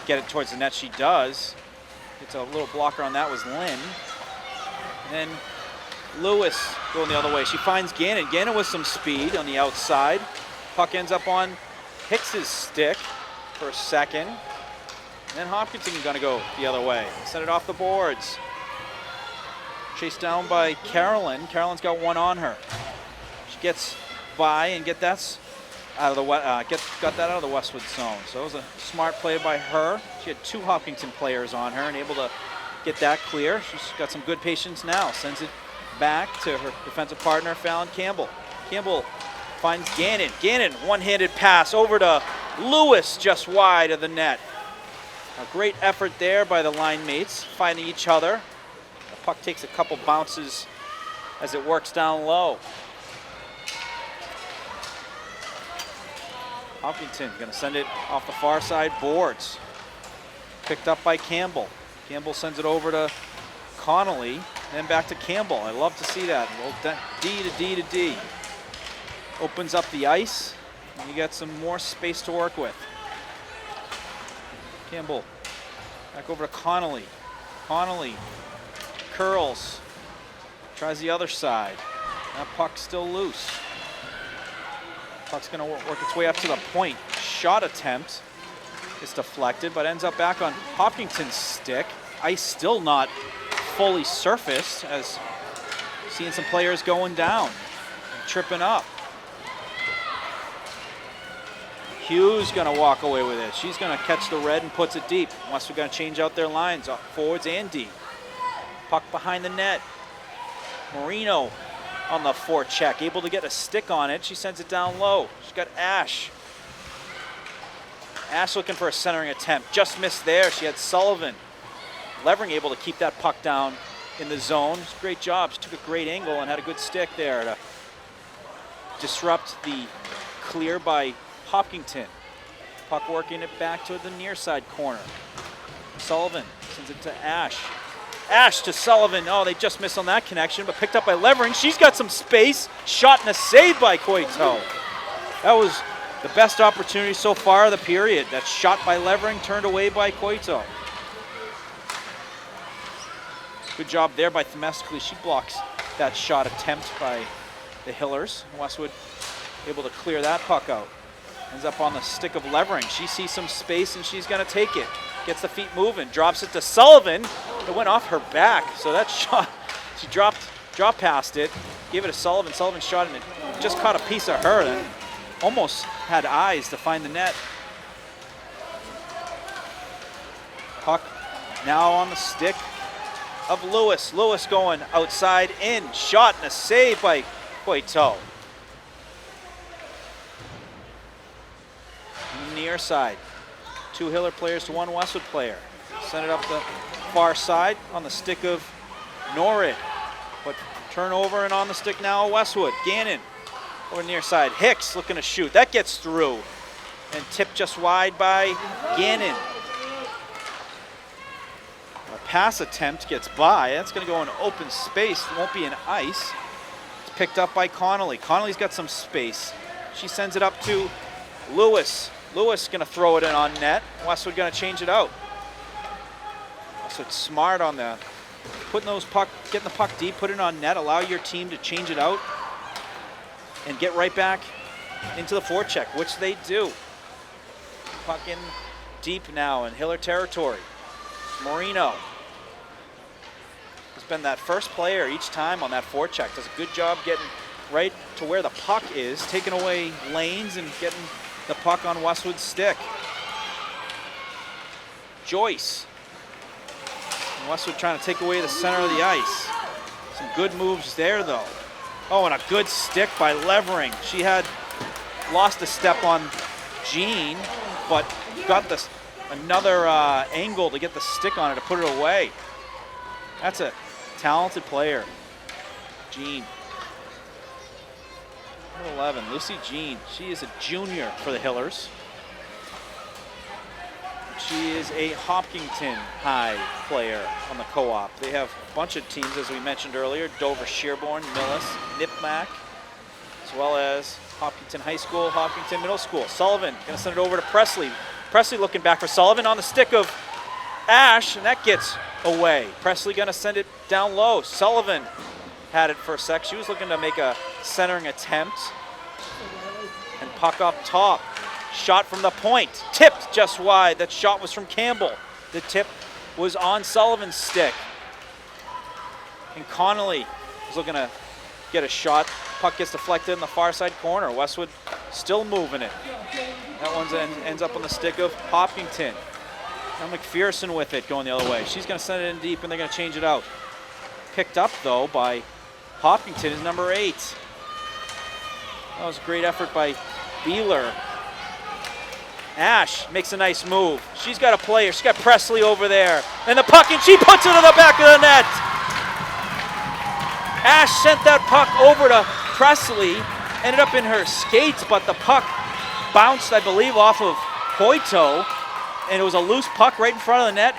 get it towards the net. She does. It's a little blocker on that was Lynn. And then Lewis going the other way. She finds Gannon. Gannon with some speed on the outside. Puck ends up on Hicks's stick for a second. And then Hopkinton going to go the other way. Send it off the boards. Chased down by Carolyn. Carolyn's got one on her. She gets by and got that out of the Westwood zone. So it was a smart play by her. She had two Hopkinton players on her and able to get that clear. She's got some good patience now. Sends it back to her defensive partner, Fallon Campbell. Campbell finds Gannon. Gannon, one-handed pass over to Lewis, just wide of the net. A great effort there by the line mates, finding each other. The puck takes a couple bounces as it works down low. Hopkinton going to send it off the far side boards. Picked up by Campbell. Campbell sends it over to Connolly, then back to Campbell. I love to see that. A little D to D to D. Opens up the ice, and you get some more space to work with. Campbell back over to Connolly. Connolly curls, tries the other side. That puck's still loose. Puck's going to work its way up to the point. Shot attempt is deflected, but ends up back on Hopkinton's stick. Ice still not fully surfaced, as seeing some players going down, tripping up. Hughes going to walk away with it. She's going to catch the red and puts it deep. Unless we're going to change out their lines, forwards and deep. Puck behind the net. Marino on the forecheck, able to get a stick on it. She sends it down low. She's got Ash. Ash looking for a centering attempt. Just missed there. She had Sullivan. Levering able to keep that puck down in the zone. It's a great job. She took a great angle and had a good stick there to disrupt the clear by Hopkinton. Puck working it back to the near side corner. Sullivan sends it to Ash. Ash to Sullivan. Oh, they just missed on that connection, but picked up by Levering. She's got some space. Shot and a save by Coito. That was the best opportunity so far of the period. That shot by Levering turned away by Coito. Good job there by Themistocles. She blocks that shot attempt by the Hillers. Westwood able to clear that puck out. Ends up on the stick of Levering. She sees some space and she's going to take it. Gets the feet moving. Drops it to Sullivan. It went off her back. So that shot, she dropped past it. Gave it to Sullivan. Sullivan shot and it just caught a piece of her and almost had eyes to find the net. Puck now on the stick of Lewis. Lewis going outside in. Shot and a save by Coito. Near side. Two Hiller players to one Westwood player. Send it up the far side on the stick of Norrid. But turnover and on the stick now Westwood. Gannon over near side. Hicks looking to shoot. That gets through. And tipped just wide by Gannon. A pass attempt gets by. That's going to go in open space. It won't be in ice. It's picked up by Connolly. Connolly's got some space. She sends it up to Lewis. Lewis going to throw it in on net. Westwood going to change it out. Westwood smart on the getting the puck deep, put it on net, allow your team to change it out and get right back into the forecheck, which they do. Puck in deep now in Hiller territory. Marino has been that first player each time on that forecheck. Does a good job getting right to where the puck is, taking away lanes and getting the puck on Westwood's stick. Joyce. And Westwood trying to take away the center of the ice. Some good moves there, though. Oh, and a good stick by Levering. She had lost a step on Jean, but got this another angle to get the stick on it to put it away. That's a talented player. Jean. Number 11, Lucy Jean. She is a junior for the Hillers. She is a Hopkinton High player on the co-op. They have a bunch of teams, as we mentioned earlier, Dover, Sherborne, Millis, Nipmac, as well as Hopkinton High School, Hopkinton Middle School. Sullivan gonna send it over to Presley. Presley looking back for Sullivan on the stick of Ash, and that gets away. Presley gonna send it down low. Sullivan had it for a sec. She was looking to make a centering attempt. And puck up top. Shot from the point. Tipped just wide. That shot was from Campbell. The tip was on Sullivan's stick. And Connolly was looking to get a shot. Puck gets deflected in the far side corner. Westwood still moving it. That one ends up on the stick of Hopkinton. Now McPherson with it going the other way. She's going to send it in deep and they're going to change it out. Picked up though by Hopkinton is number 8. That was a great effort by Beeler. Ash makes a nice move. She's got a player. She's got Presley over there. And the puck, and she puts it in the back of the net. Ash sent that puck over to Presley. Ended up in her skates, but the puck bounced, I believe, off of Hoito. And it was a loose puck right in front of the net.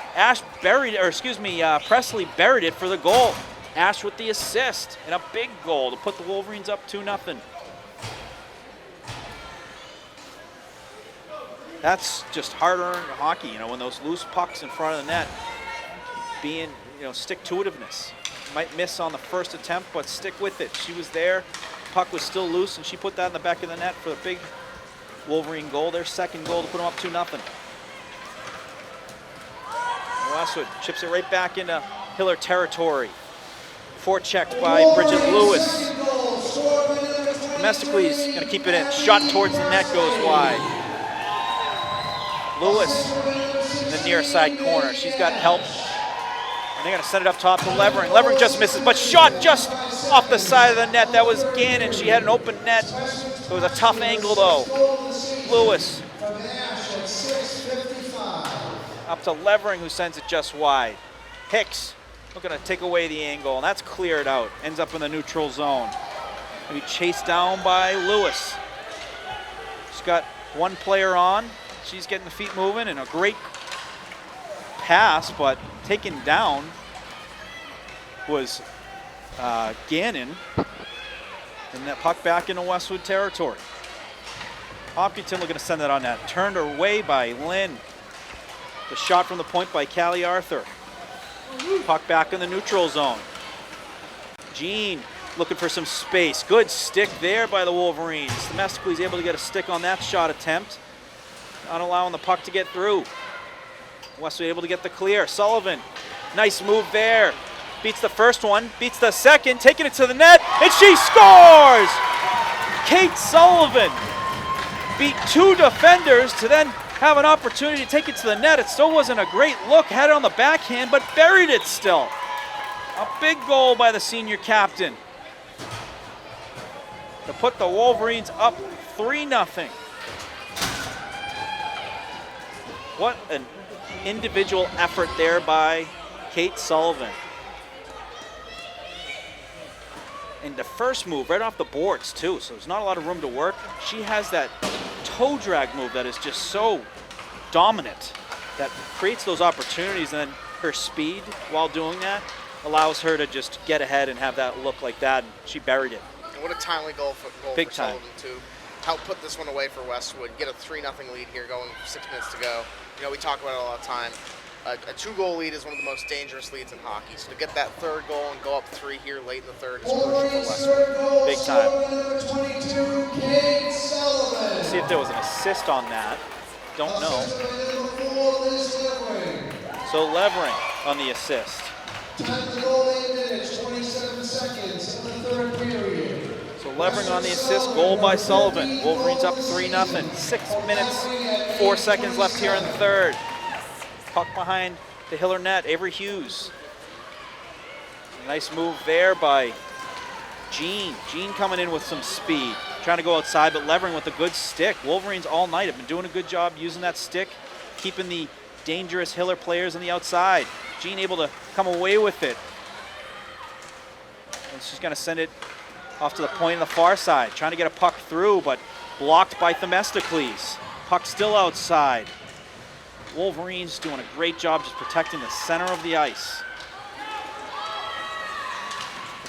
Presley buried it for the goal. Ash with the assist and a big goal to put the Wolverines up 2-0. That's just hard-earned hockey, when those loose pucks in front of the net, being, stick-to-itiveness. Might miss on the first attempt, but stick with it. She was there, puck was still loose, and she put that in the back of the net for the big Wolverine goal, their second goal to put them up 2-0. Westwood chips it right back into Hiller territory. Forechecked by Bridget Lewis. Domestically's going to keep it in. Shot towards the net goes wide. Lewis in the near side corner. She's got help. And they're going to send it up top to Levering. Levering just misses, but shot just off the side of the net. That was Gannon. She had an open net. It was a tough angle, though. Lewis. Up to Levering, who sends it just wide. Hicks looking to take away the angle, and that's cleared out. Ends up in the neutral zone. Maybe chased down by Lewis. She's got one player on. She's getting the feet moving, and a great pass, but taken down was Gannon. And that puck back into Westwood territory. Hopkinton looking to send that on net. Turned away by Lynn. The shot from the point by Callie Arthur. Puck back in the neutral zone. Jean looking for some space. Good stick there by the Wolverines. Domestically, he's able to get a stick on that shot attempt. Not allowing the puck to get through. Westwood able to get the clear. Sullivan, nice move there. Beats the first one, beats the second, taking it to the net, and she scores! Kate Sullivan beat 2 defenders to then have an opportunity to take it to the net. It still wasn't a great look, had it on the backhand, but buried it still. A big goal by the senior captain to put the Wolverines up 3-0. What an individual effort there by Kate Sullivan. And the first move right off the boards too, so there's not a lot of room to work. She has that toe drag move that is just so dominant that creates those opportunities, and then her speed while doing that allows her to just get ahead and have that look like that, and she buried it. And what a timely goal for Big time. Sullivan too. Help put this one away for Westwood, get a 3-0 lead here going 6 minutes to go. We talk about it all the time. A 2-goal lead is one of the most dangerous leads in hockey. So to get that third goal and go up 3 here late in the third is crucial for Westwood. Big time. Let's see if there was an assist on that. Don't know. So Levering on the assist. Time to goal 8 minutes, 27 seconds in the third period. So Levering on the assist, goal by Sullivan. Wolverines up 3-0. 6 minutes, 4 seconds left here in the third. Puck behind the Hiller net, Avery Hughes. Nice move there by Gene. Gene coming in with some speed. Trying to go outside, but Levering with a good stick. Wolverines all night have been doing a good job using that stick, keeping the dangerous Hiller players on the outside. Gene able to come away with it. And she's going to send it off to the point on the far side. Trying to get a puck through, but blocked by Themistocles. Puck still outside. Wolverines doing a great job just protecting the center of the ice.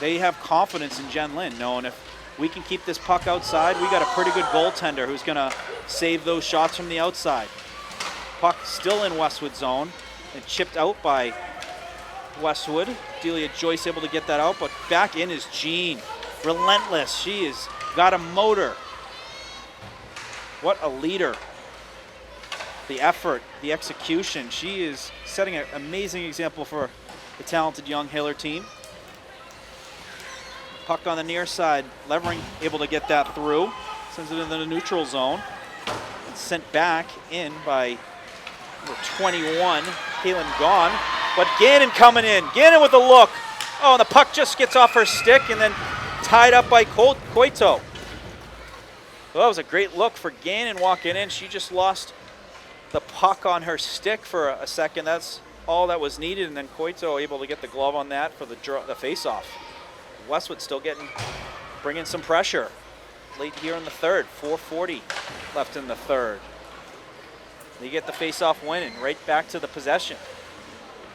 They have confidence in Jen Lin, knowing if we can keep this puck outside, we got a pretty good goaltender who's going to save those shots from the outside. Puck still in Westwood zone and chipped out by Westwood. Delia Joyce able to get that out, but back in is Jean. Relentless. She has got a motor. What a leader. The effort, the execution. She is setting an amazing example for the talented young Hiller team. Puck on the near side. Levering able to get that through. Sends it into the neutral zone. And sent back in by number 21, Kaylin Gaughan. But Gannon coming in. Gannon with a look. Oh, and the puck just gets off her stick and then tied up by Coito. Well, that was a great look for Gannon walking in. She just lost the puck on her stick for a second. That's all that was needed, and then Coito able to get the glove on that for the face-off. Westwood still bringing some pressure late here in the third. 4:40 left in the third. They get the face-off win and right back to the possession.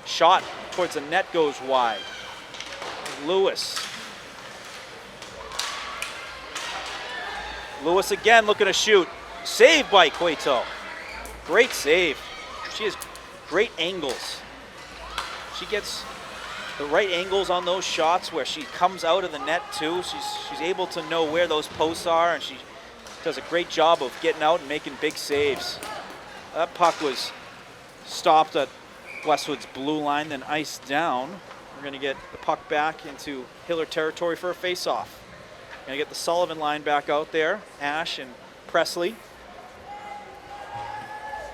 Shot towards the net goes wide. Lewis again looking to shoot. Saved by Coito. Great save. She has great angles. She gets the right angles on those shots where she comes out of the net too. She's able to know where those posts are, and she does a great job of getting out and making big saves. That puck was stopped at Westwood's blue line, then iced down. We're going to get the puck back into Hiller territory for a face-off. Going to get the Sullivan line back out there. Ash and Presley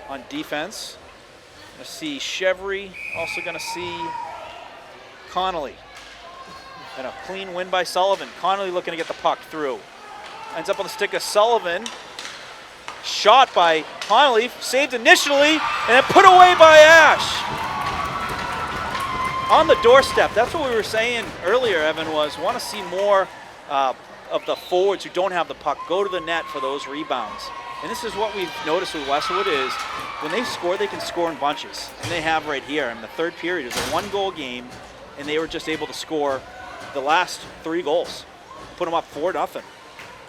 on defense. Going to see Chevry. Also going to see Connolly. And a clean win by Sullivan. Connolly looking to get the puck through. Ends up on the stick of Sullivan. Shot by Connolly. Saved initially and then put away by Ash. On the doorstep. That's what we were saying earlier, Evan, was want to see more of the forwards who don't have the puck go to the net for those rebounds. And this is what we've noticed with Westwood is when they score, they can score in bunches. And they have right here. In the third period, it was a one-goal game, and they were just able to score the last 3 goals. Put them up 4-0.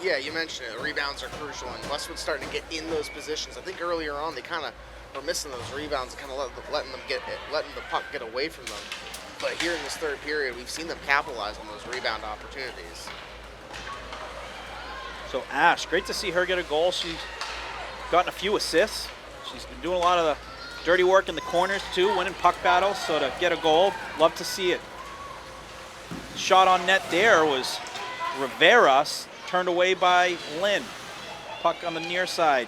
Yeah, you mentioned it. Rebounds are crucial, and Westwood's starting to get in those positions. I think earlier on they kind of were missing those rebounds, kind of letting the puck get away from them. But here in this third period, we've seen them capitalize on those rebound opportunities. So Ash, great to see her get a goal. She's gotten a few assists. She's been doing a lot of the dirty work in the corners too, winning puck battles. So to get a goal, love to see it. Shot on net there was Rivera, turned away by Lynn. Puck on the near side,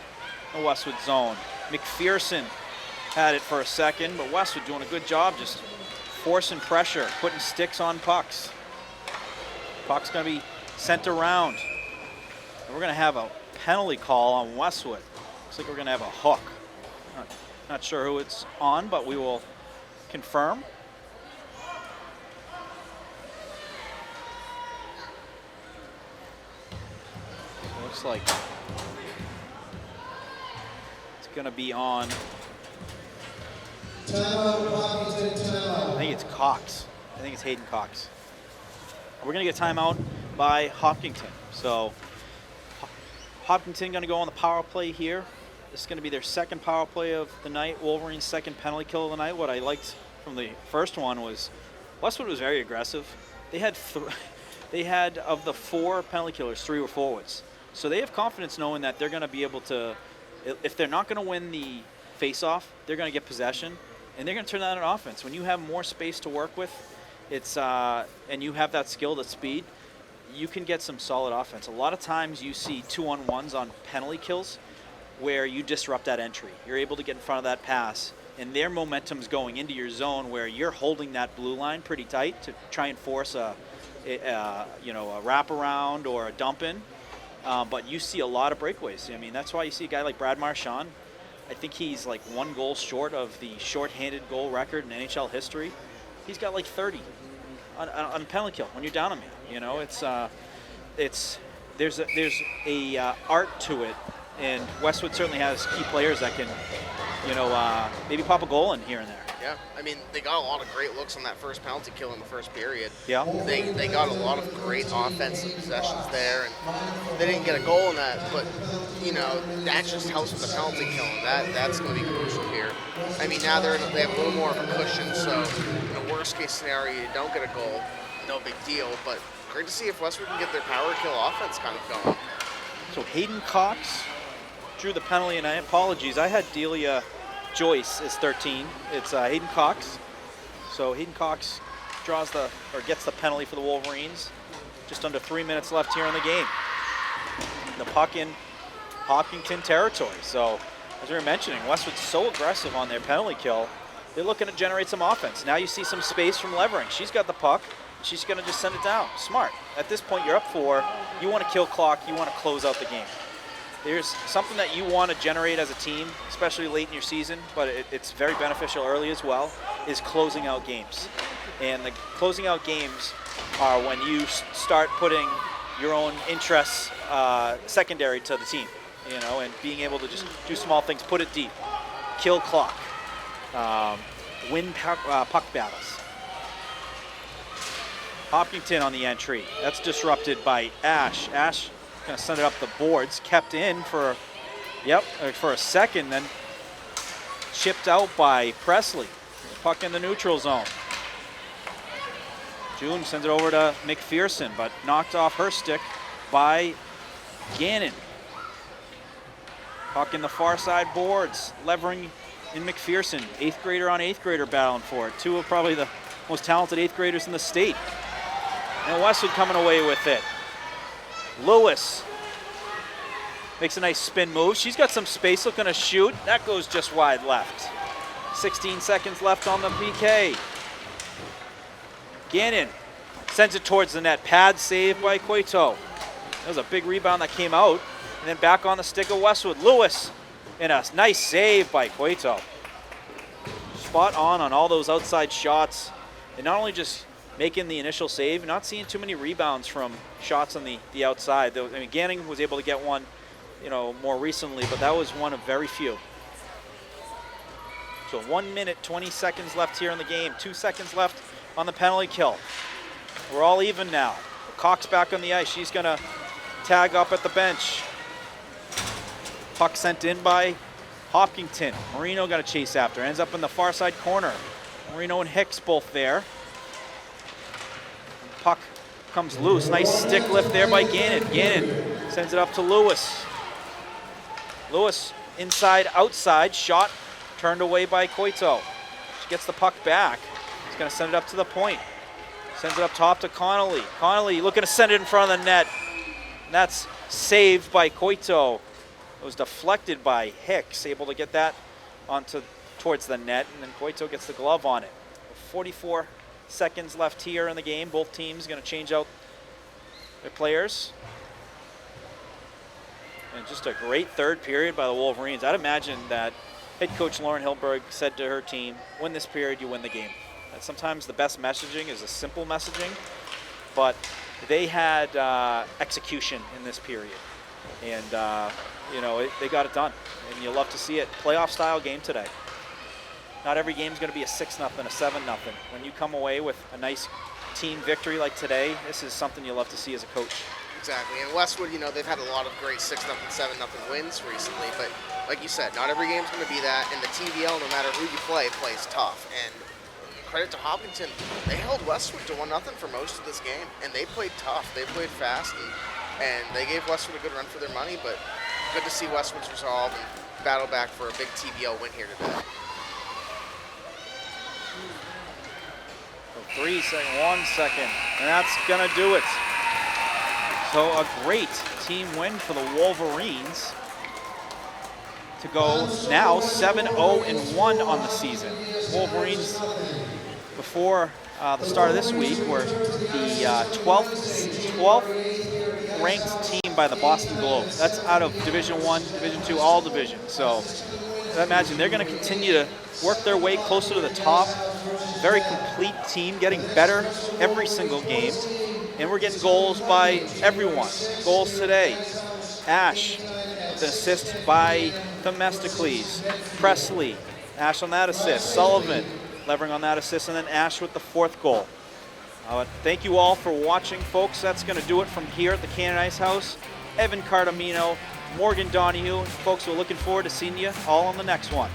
the Westwood zone. McPherson had it for a second, but Westwood doing a good job just forcing pressure, putting sticks on pucks. Puck's going to be sent around. And we're going to have a penalty call on Westwood. Looks like we're going to have a hook. Not sure who it's on, but we will confirm. Looks like it's going to be on. I think it's Cox. I think it's Hayden Cox. We're going to get a timeout by Hopkinton. So Hopkinton going to go on the power play here. This is going to be their second power play of the night. Wolverine's second penalty kill of the night. What I liked from the first one was Westwood was very aggressive. They had of the 4 penalty killers, 3 were forwards. So they have confidence knowing that they're going to be able to, if they're not going to win the face-off, they're going to get possession. and they're going to turn that into offense. When you have more space to work with, it's and you have that skill, that speed, you can get some solid offense. A lot of times you see 2-on-1s on penalty kills where you disrupt that entry. You're able to get in front of that pass, and their momentum's going into your zone where you're holding that blue line pretty tight to try and force a wraparound or a dump in. But you see a lot of breakaways. I mean, that's why you see a guy like Brad Marchand. I think he's like 1 goal short of the short-handed goal record in NHL history. He's got like 30 on penalty kill when you're down on me. You know, there's a art to it, and Westwood certainly has key players that can, maybe pop a goal in here and there. Yeah, I mean, they got a lot of great looks on that first penalty kill in the first period. Yeah. They got a lot of great offensive possessions there, and they didn't get a goal in that, but, that just helps with the penalty kill, and that's going to be crucial here. I mean, now they have a little more of a cushion, so in a worst-case scenario, you don't get a goal, no big deal, but great to see if Westwood can get their power kill offense kind of going. So Hayden Cox drew the penalty, and apologies, I had Delia Joyce is 13. It's Hayden Cox. So Hayden Cox gets the penalty for the Wolverines. Just under 3 minutes left here in the game. The puck in Hopkinton territory. So as we were mentioning, Westwood's so aggressive on their penalty kill. They're looking to generate some offense. Now you see some space from Levering. She's got the puck. She's going to just send it down. Smart. At this point, you're up 4. You want to kill clock. You want to close out the game. There's something that you want to generate as a team, especially late in your season, but it's very beneficial early as well, is closing out games. And the closing out games are when you start putting your own interests secondary to the team, and being able to just do small things, put it deep, kill clock, win puck battles. Hopkinton on the entry. That's disrupted by Ash. Ash going to send it up the boards, kept in for a second, then chipped out by Presley. Puck in the neutral zone. June sends it over to McPherson, but knocked off her stick by Gannon. Puck in the far side boards. Levering in McPherson. 8th grader on 8th grader battling for it. 2 of probably the most talented 8th graders in the state. And Westwood coming away with it. Lewis makes a nice spin move. She's got some space, looking to shoot. That goes just wide left. 16 seconds left on the PK. Gannon sends it towards the net. Pad save by Cueto. That was a big rebound that came out. And then back on the stick of Westwood. Lewis, and a nice save by Cueto. Spot on all those outside shots. And not only just making the initial save, not seeing too many rebounds from shots on the outside. I mean, Ganning was able to get one, more recently, but that was one of very few. So 1 minute, 20 seconds left here in the game. 2 seconds left on the penalty kill. We're all even now. Cox back on the ice. She's going to tag up at the bench. Puck sent in by Hopkinton. Marino got to chase after. Ends up in the far side corner. Marino and Hicks both there. Puck comes loose. Nice stick lift there by Gannon. Gannon sends it up to Lewis. Lewis inside, outside. Shot turned away by Cueto. She gets the puck back. He's going to send it up to the point. Sends it up top to Connolly. Connolly looking to send it in front of the net. And that's saved by Cueto. It was deflected by Hicks, able to get that towards the net, and then Cueto gets the glove on it. 44 seconds left here in the game. Both teams going to change out their players. And just a great third period by the Wolverines. I'd imagine that head coach Lauren Hilberg said to her team, win this period, you win the game. And sometimes the best messaging is a simple messaging, but they had execution in this period. And, they got it done. And you'll love to see it. Playoff-style game today. Not every game is going to be a 6-0, a 7-0. When you come away with a nice team victory like today, this is something you'll love to see as a coach. Exactly. And Westwood, they've had a lot of great 6-0, 7-0 wins recently. But like you said, not every game's going to be that. And the TVL, no matter who you play, plays tough. And credit to Hopkinton, they held Westwood to 1-0 for most of this game. And they played tough. They played fast. And they gave Westwood a good run for their money. But good to see Westwood's resolve and battle back for a big TVL win here today. 3 seconds, 1 second, and that's gonna do it. So a great team win for the Wolverines to go now 7-0-1 on the season. Wolverines, before the start of this week, were the 12th ranked team by the Boston Globe. That's out of Division I, Division II, all divisions. So I imagine they're going to continue to work their way closer to the top. Very complete team, getting better every single game. And we're getting goals by everyone. Goals today. Ash with an assist by Themistocles. Presley, Ash on that assist. Sullivan levering on that assist, and then Ash with the 4th goal. Thank you all for watching, folks. That's going to do it from here at the Cannon Ice House. Evan Cardamino, Morgan Donahue. Folks, we're looking forward to seeing you all on the next one.